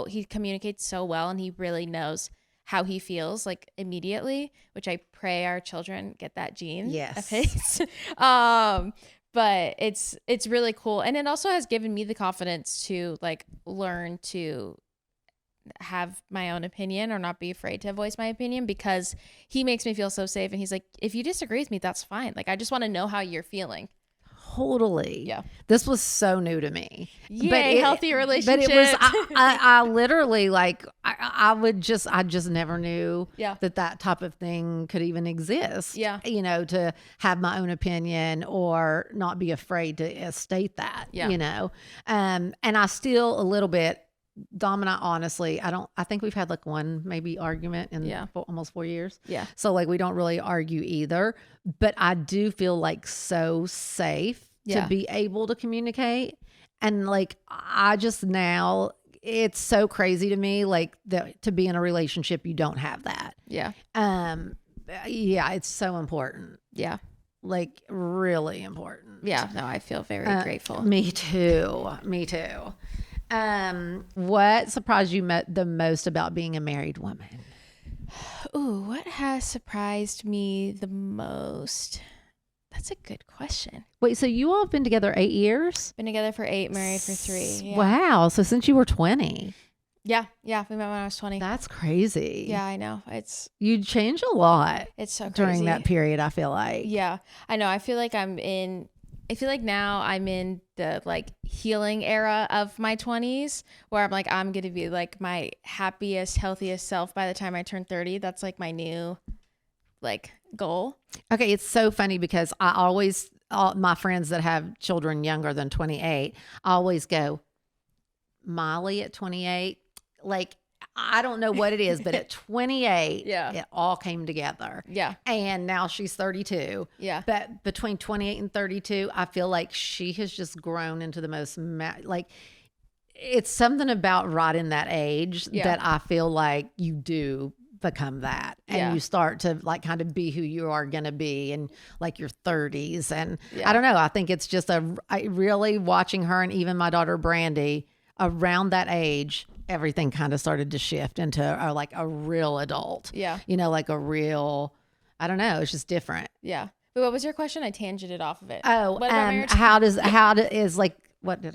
he communicates so well, and he really knows how he feels like immediately, which I pray our children get that gene of his. But it's really cool. And it also has given me the confidence to like learn to have my own opinion or not be afraid to voice my opinion, because he makes me feel so safe. And he's like, if you disagree with me, that's fine. Like, I just want to know how you're feeling. Totally. Yeah. This was so new to me. Yay, healthy relationship. But it was, I literally, like, I just never knew that type of thing could even exist. Yeah. To have my own opinion or not be afraid to state that, and I still a little bit, Dom and I, honestly, I think we've had like one maybe argument in almost 4 years. Yeah. So like, we don't really argue either, but I do feel like so safe to be able to communicate. And like, I just now, it's so crazy to me, like, to be in a relationship, you don't have that. Yeah. It's so important. Yeah. Like, really important. Yeah. No, I feel very grateful. Me too. What surprised you the most about being a married woman? Ooh, what has surprised me the most? That's a good question. Wait, so you all have been together 8 years? Been together for 8, married for 3. Yeah. Wow. So since you were 20. Yeah. Yeah. We met when I was 20. That's crazy. Yeah, I know. You changed a lot It's so crazy. during that period, I feel like. Yeah, I know. I feel like now I'm in the like healing era of my 20s where I'm like, I'm going to be like my happiest, healthiest self by the time I turn 30. That's like my new like goal. Okay. It's so funny because all my friends that have children younger than 28, I always go, Molly at 28, like, I don't know what it is, but at 28, it all came together. Yeah. And now she's 32. Yeah. But between 28 and 32, I feel like she has just grown into the most, like, it's something about right in that age that I feel like you do become that. And you start to like kind of be who you are going to be in like your 30s. And I don't know, I think it's just really watching her and even my daughter Brandy around that age, everything kind of started to shift into like a real adult. Yeah. You know, like a real, I don't know, it's just different. Yeah. But what was your question? I tangented off of it. Oh, what did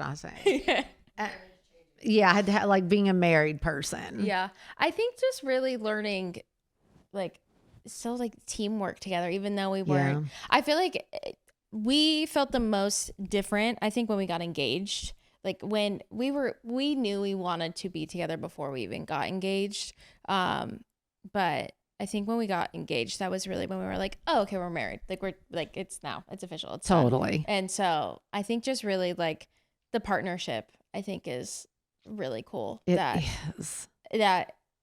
I say? I had to have, like being a married person. Yeah. I think just really learning like still like teamwork together, even though we weren't. Yeah. I feel like we felt the most different, I think, when we got engaged. Like when we knew we wanted to be together before we even got engaged. But I think when we got engaged, that was really when we were like, oh, okay, we're married. Like we're like, it's official. It's totally. Done. And so I think just really like the partnership, I think is really cool. That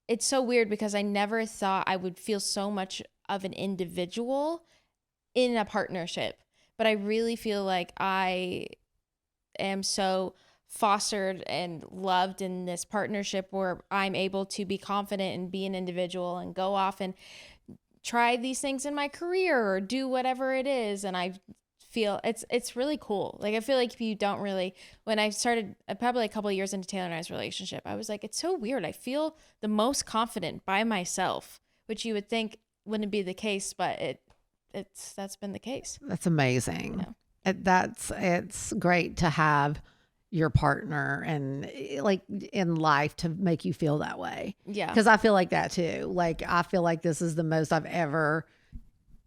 it's so weird because I never thought I would feel so much of an individual in a partnership, but I really feel like I am so fostered and loved in this partnership where I'm able to be confident and be an individual and go off and try these things in my career or do whatever it is. And I feel it's really cool. Like I feel like if you don't really, when I started probably a couple of years into Taylor and I's relationship, I was like, it's so weird. I feel the most confident by myself, which you would think wouldn't be the case, but that's been the case. That's amazing. Yeah. It's great to have your partner and like in life to make you feel that way. Yeah. Because I feel like that too. Like I feel like this is the most I've ever.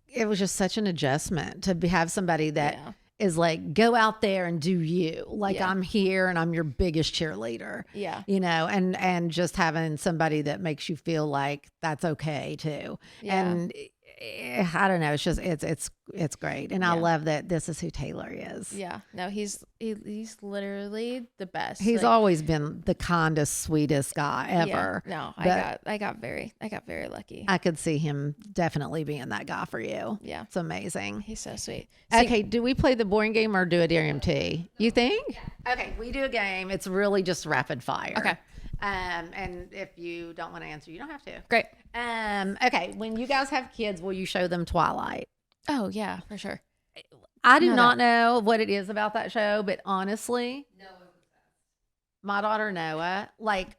It was just such an adjustment to have somebody that is like, go out there and do you. Like I'm here and I'm your biggest cheerleader. Yeah. You know, and just having somebody that makes you feel like that's okay too. Yeah. And I don't know. It's just it's great, and I love that this is who Taylor is. Yeah, no, he's literally the best. He's always been the kindest, sweetest guy ever. Yeah, no, I got very lucky. I could see him definitely being that guy for you. Yeah, it's amazing. He's so sweet. Okay, do we play the boring game or do a DMT? You think? Yeah. Okay, we do a game. It's really just rapid fire. Okay. And if you don't want to answer, you don't have to. Great. Okay. When you guys have kids, will you show them Twilight? Oh yeah, for sure. I do not know what it is about that show, but honestly, my daughter Noah, like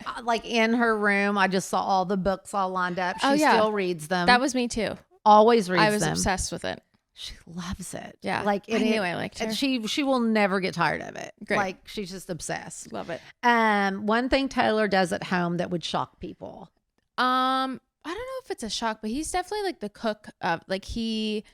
in her room, I just saw all the books all lined up. She still reads them. That was me too. Always reads them. I was obsessed with it. She loves it. Yeah. Like I knew I liked her. She will never get tired of it. Great. Like she's just obsessed. Love it. One thing Taylor does at home that would shock people. I don't know if it's a shock, but he's definitely like the cook of like he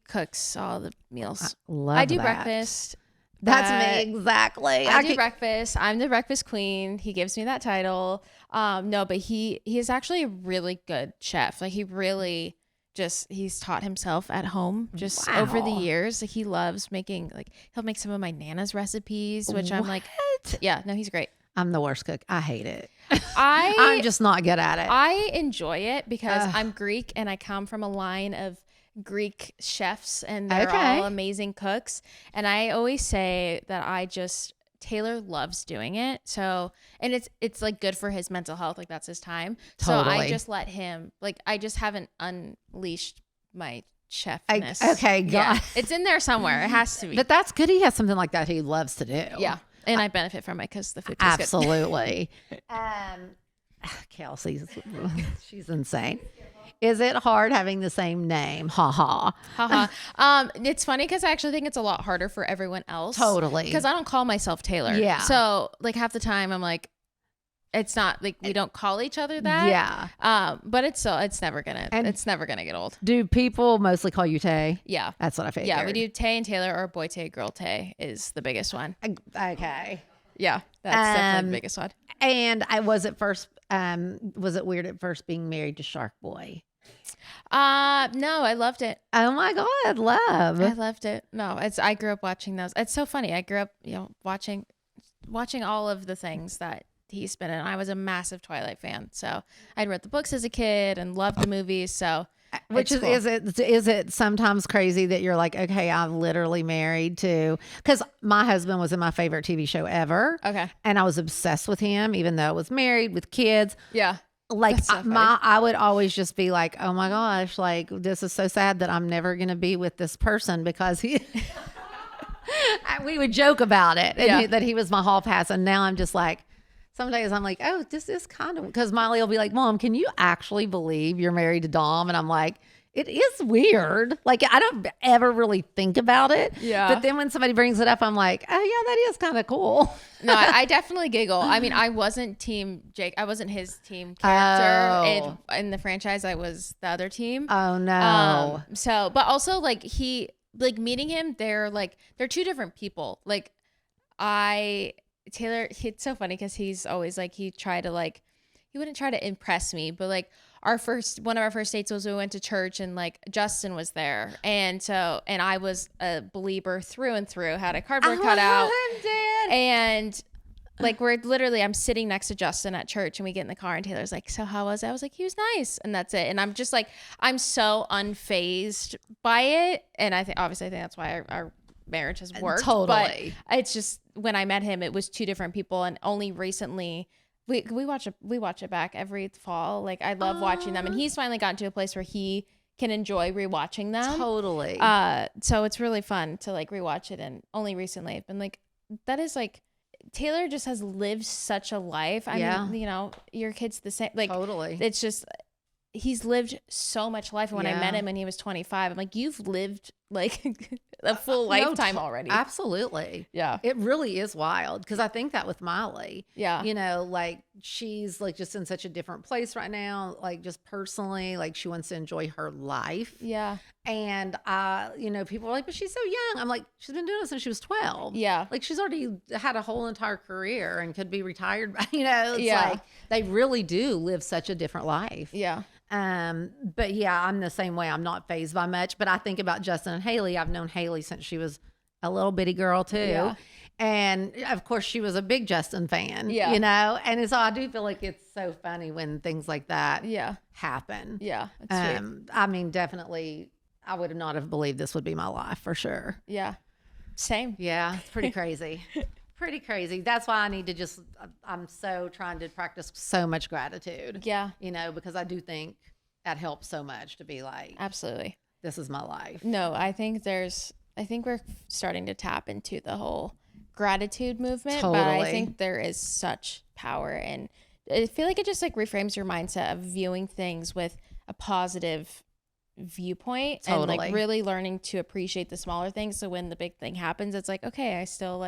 cooks all the meals. I do breakfast. That's me exactly. I do breakfast. I'm the breakfast queen. He gives me that title. No, but he is actually a really good chef. Like he really he's taught himself at home just over the years. Like he loves making, like he'll make some of my Nana's recipes, which I'm like, yeah, no, he's great. I'm the worst cook. I hate it. I'm just not good at it. I enjoy it because I'm Greek and I come from a line of Greek chefs and they're all amazing cooks. And I always say that Taylor loves doing it. So, and it's like good for his mental health. Like that's his time. Totally. So I just let him, like, I just haven't unleashed my chefness. Okay. God. Yeah, it's in there somewhere. It has to be. But that's good. He has something like that he loves to do. Yeah. And I benefit from it because the food tastes Absolutely. Kelsey's, she's insane. Is it hard having the same name? Ha ha. Haha. It's funny because I actually think it's a lot harder for everyone else. Totally. Because I don't call myself Taylor. Yeah. So like half the time I'm like, it's not like we don't call each other that. Yeah. But it's never gonna get old. Do people mostly call you Tay? Yeah. That's what I figured. Yeah, we do Tay and Taylor, or boy Tay, girl Tay is the biggest one. Okay. Yeah, that's definitely the biggest one. And was it weird at first being married to Shark Boy? No, I loved it. Oh my God, love. I loved it. No, I grew up watching those. It's so funny. I grew up, watching all of the things that he's been in. I was a massive Twilight fan. So I'd read the books as a kid and loved the movies. So Which is, cool. Is it sometimes crazy that you're like, okay, I'm literally married to, because my husband was in my favorite TV show ever. Okay. And I was obsessed with him, even though I was married with kids. Yeah. Like I would always just be like, oh my gosh, like this is so sad that I'm never going to be with this person because we would joke about it and that he was my hall pass. And now I'm just like, some days I'm like, oh, this is kind of, because Molly will be like, Mom, can you actually believe you're married to Dom? And I'm like, it is weird. Like, I don't ever really think about it. Yeah. But then when somebody brings it up, I'm like, oh, yeah, that is kind of cool. No, I definitely giggle. I mean, I wasn't team Jake. I wasn't his team character in the franchise. I was the other team. Oh, no. But also, like, meeting him, they're two different people. Like, Taylor, it's so funny because he's always like, he wouldn't try to impress me, but like one of our first dates was we went to church and like Justin was there. And I was a believer through and through, had a cardboard cutout. And like, I'm sitting next to Justin at church and we get in the car and Taylor's like, so how was it? I was like, he was nice. And that's it. And I'm just like, I'm so unfazed by it. And I think that's why our marriage has worked. Totally. But it's just, when I met him, it was two different people. And only recently we watch it back every fall. Like, I love watching them, and he's finally gotten to a place where he can enjoy rewatching them. Totally. So it's really fun to like rewatch it. And only recently I've been like, that is like, Taylor just has lived such a life. I mean, your kid's the same. Like, totally. It's just, he's lived so much life. And when I met him when he was 25, I'm like, you've lived like a full lifetime already. Absolutely. Yeah. It really is wild, because I think that with Molly. Yeah. Like she's like just in such a different place right now, like just personally, like she wants to enjoy her life. Yeah. And people are like, but she's so young. I'm like, she's been doing it since she was 12. Yeah. Like, she's already had a whole entire career and could be retired by, it's like they really do live such a different life. Yeah. But yeah, I'm the same way. I'm not fazed by much, but I think about Justin and Haley. I've known Haley since she was a little bitty girl too. Yeah. And of course she was a big Justin fan, and so I do feel like it's so funny when things like that happen. Yeah. I mean, definitely I would not have believed this would be my life for sure. Yeah. Same. Yeah. It's pretty crazy. Pretty crazy. That's why I need to I'm so trying to practice so much gratitude. Yeah. Because I do think that helps so much to be like, absolutely, this is my life. No, I think we're starting to tap into the whole gratitude movement, totally. But I think there is such power, and I feel like it just like reframes your mindset of viewing things with a positive viewpoint. Totally. And like really learning to appreciate the smaller things. So when the big thing happens, it's like, okay, I still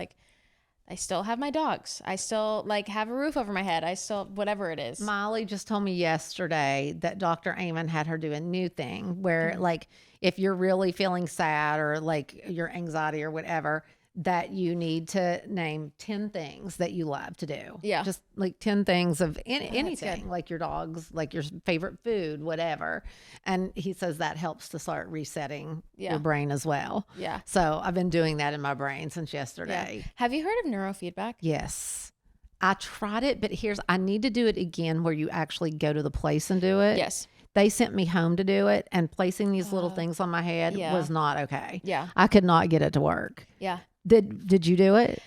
have my dogs. I still like have a roof over my head. I still, whatever it is. Molly just told me yesterday that Dr. Amen had her do a new thing where like, if you're really feeling sad or like your anxiety or whatever, that you need to name 10 things that you love to do. Yeah. Just like 10 things of anything, like your dogs, like your favorite food, whatever. And he says that helps to start resetting your brain as well. Yeah. So I've been doing that in my brain since yesterday. Yeah. Have you heard of neurofeedback? Yes. I tried it, but I need to do it again where you actually go to the place and do it. Yes. They sent me home to do it, and placing these little things on my head was not okay. Yeah. I could not get it to work. Yeah. Did you do it?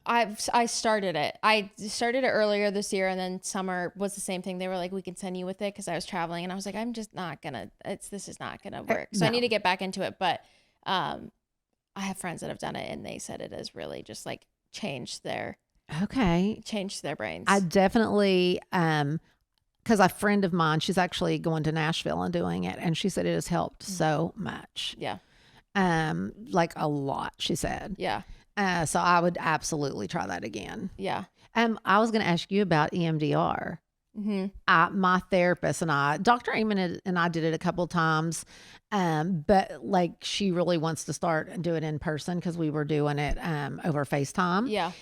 I started it. I started it earlier this year, and then summer was the same thing. They were like, we can send you with it because I was traveling, and I was like, I'm just not gonna. This is not gonna work. So I need to get back into it. But I have friends that have done it, and they said it is really just like changed their brains. I definitely, because a friend of mine, she's actually going to Nashville and doing it, and she said it has helped so much. Yeah. Like a lot, she said. Yeah. So I would absolutely try that again. Yeah. I was going to ask you about EMDR. My therapist and I, Dr. Amon and I did it a couple of times, but like she really wants to start and do it in person because we were doing it over FaceTime. Yeah.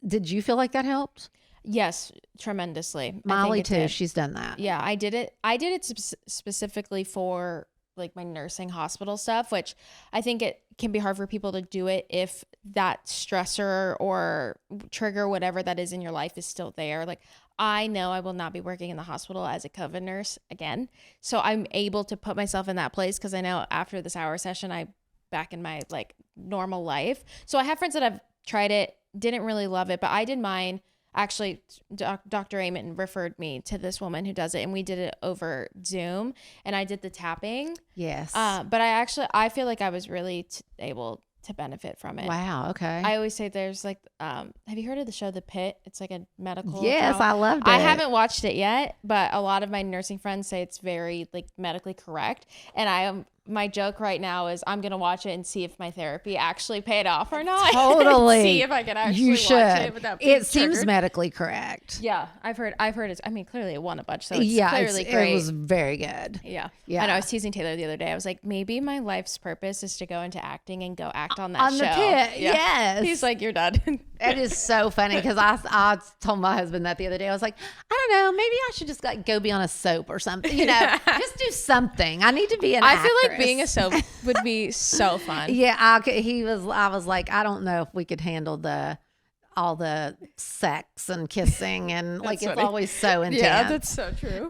Did you feel like that helped? Yes, tremendously. Molly too. She's done that. Yeah, I did it. I did it specifically for like my nursing hospital stuff, which I think it can be hard for people to do it if that stressor or trigger, whatever that is in your life, is still there. Like, I know I will not be working in the hospital as a COVID nurse again. So I'm able to put myself in that place because I know after this hour session, I'm back in my like normal life. So I have friends that have tried it, didn't really love it, but I did mine. Actually, Dr. Amon referred me to this woman who does it, and we did it over Zoom, and I did the tapping. Yes. But I feel like I was really able to benefit from it. Wow. Okay. I always say there's like, have you heard of the show The Pit? It's like a medical. Yes, drama. I loved it. I haven't watched it yet, but a lot of my nursing friends say it's very like medically correct. And my joke right now is I'm going to watch it and see if my therapy actually paid off or not. Totally. See if I can actually you should. watch it without being It seems triggered. medically correct. Yeah, I've heard it's, I mean, clearly it won a bunch, so it's Yeah, clearly great. it was very good. Yeah. Yeah. And I was teasing Taylor the other day. I was like, maybe my life's purpose is to go into acting and go act on that On show. the Pit, Yeah. yes. He's like, you're done. It is so funny because I told my husband that the other day. I was like, I don't know, maybe I should just like go be on a soap or something, just do something. I need to be an actress. I feel like being a soap would be so fun. Yeah, I was like, I don't know if we could handle all the sex and kissing and like it's funny. always so intense. Yeah, that's so true.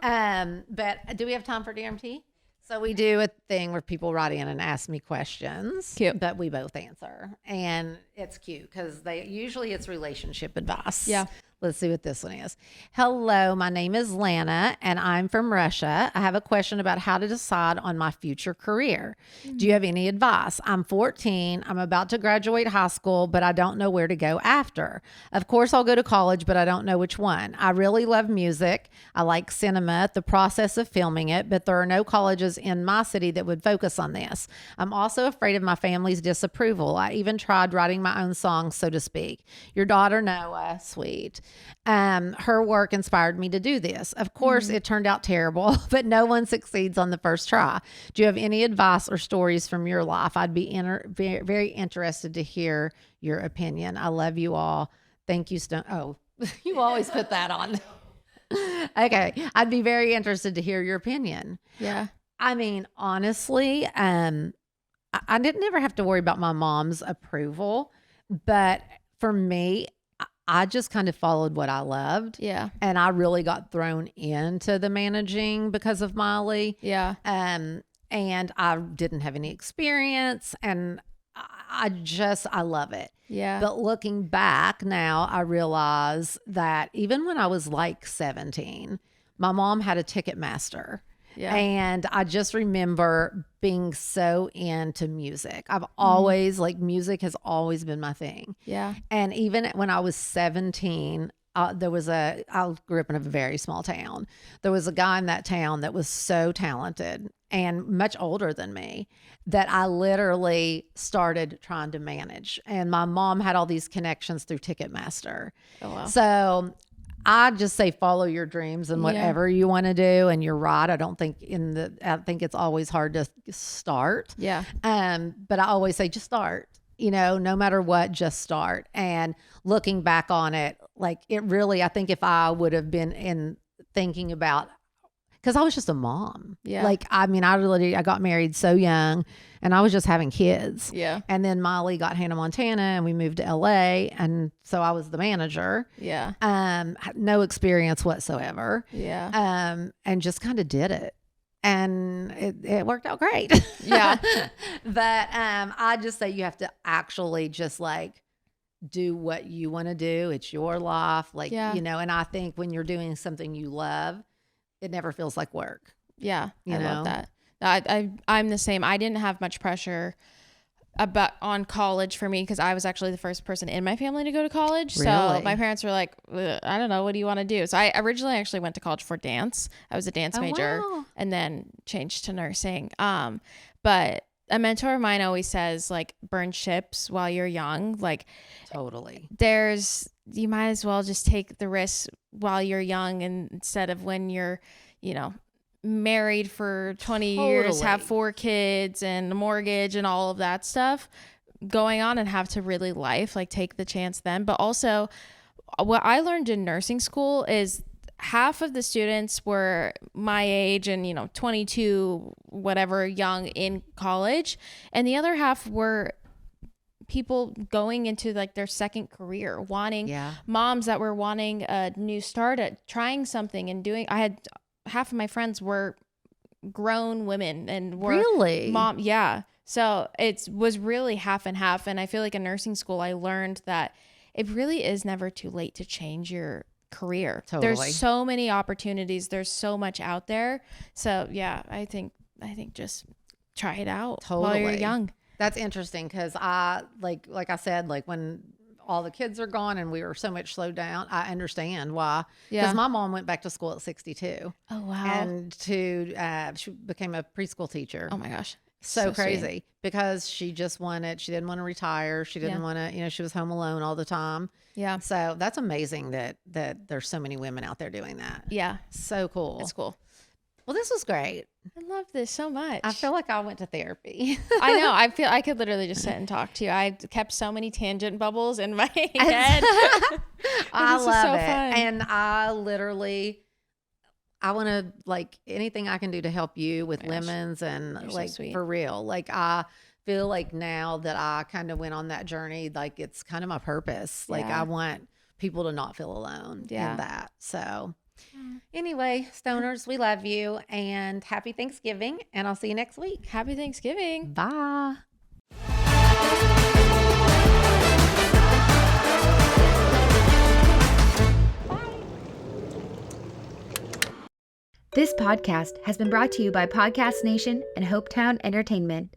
But do we have time for DMT? So we do a thing where people write in and ask me questions, Cute. but we both answer, and it's cute because it's relationship advice. Yeah. Let's see what this one is. Hello, my name is Lana, and I'm from Russia. I have a question about how to decide on my future career. Do you have any advice? I'm 14. I'm about to graduate high school, but I don't know where to go after. Of course, I'll go to college, but I don't know which one. I really love music. I like cinema, the process of filming it, but there are no colleges in my city that would focus on this. I'm also afraid of my family's disapproval. I even tried writing my own songs, so to speak. Your daughter, Noah, sweet. Her work inspired me to do this. Of course, it turned out terrible, but no one succeeds on the first try. Do you have any advice or stories from your life? I'd be very, very interested to hear your opinion. I love you all. Thank you, Stone. Oh, you always put that on. Okay. I'd be very interested to hear your opinion. Yeah. I mean, honestly, I didn't ever have to worry about my mom's approval, but for me, I just kind of followed what I loved. Yeah. And I really got thrown into the managing because of Molly. Yeah. And I didn't have any experience, and I love it. Yeah. But looking back now, I realize that even when I was like 17, my mom had a Ticketmaster. Yeah. And I just remember being so into music. I've always, music has always been my thing. Yeah. And even when I was 17, I grew up in a very small town. There was a guy in that town that was so talented and much older than me that I literally started trying to manage. And my mom had all these connections through Ticketmaster. Oh, wow. So I just say follow your dreams and whatever you want to do. And you're right. I think it's always hard to start. Yeah. But I always say just start. No matter what, just start. And looking back on it, I think if I would have been thinking about, because I was just a mom. Yeah. I got married so young and I was just having kids. Yeah. And then Molly got Hannah Montana and we moved to LA. And so I was the manager. Yeah. Had no experience whatsoever. Yeah. And just kind of did it. And it worked out great. Yeah. But I just say you have to actually just do what you want to do. It's your life. And I think when you're doing something you love, it never feels like work. Yeah. I love that. I'm the same. I didn't have much pressure about on college for me, because I was actually the first person in my family to go to college. So Really? my parents were like, I don't know, what do you want to do? So I originally actually went to college for dance. I was a dance major, wow. and then changed to nursing. But a mentor of mine always says, like, burn ships while you're young. Like, Totally. you might as well just take the risk while you're young, and instead of when you're, married for 20 years, have 4 kids and a mortgage and all of that stuff going on, and have to really like take the chance then. But also what I learned in nursing school is half of the students were my age and 22 whatever, young in college, and the other half were people going into like their second career, wanting moms that were wanting a new start at trying something and doing. I had half of my friends were grown women and were Really? mom. Yeah. So it was really half and half. And I feel like in nursing school, I learned that it really is never too late to change your career. Totally. There's so many opportunities. There's so much out there. So yeah, I think just try it out while you're young. That's interesting, because I like I said, like when all the kids are gone and we were so much slowed down, I understand why. Because my mom went back to school at 62. Oh wow. And she became a preschool teacher. Oh my gosh. So crazy. Sweet. Because she didn't want to retire. She didn't want to, she was home alone all the time. Yeah. So that's amazing that there's so many women out there doing that. Yeah. So cool. It's cool. Well, this was great. I love this so much. I feel like I went to therapy. I know. I feel I could literally just sit and talk to you. I kept so many tangent bubbles in my head. I love so it. Fun. And I want to, like, anything I can do to help you with lemons and You're like so for real. Like, I feel like now that I kind of went on that journey, like it's kind of my purpose. Like I want people to not feel alone in that. So anyway, stoners, we love you and happy Thanksgiving, and I'll see you next week. Happy Thanksgiving. Bye. This podcast has been brought to you by Podcast Nation and Hopetown Entertainment.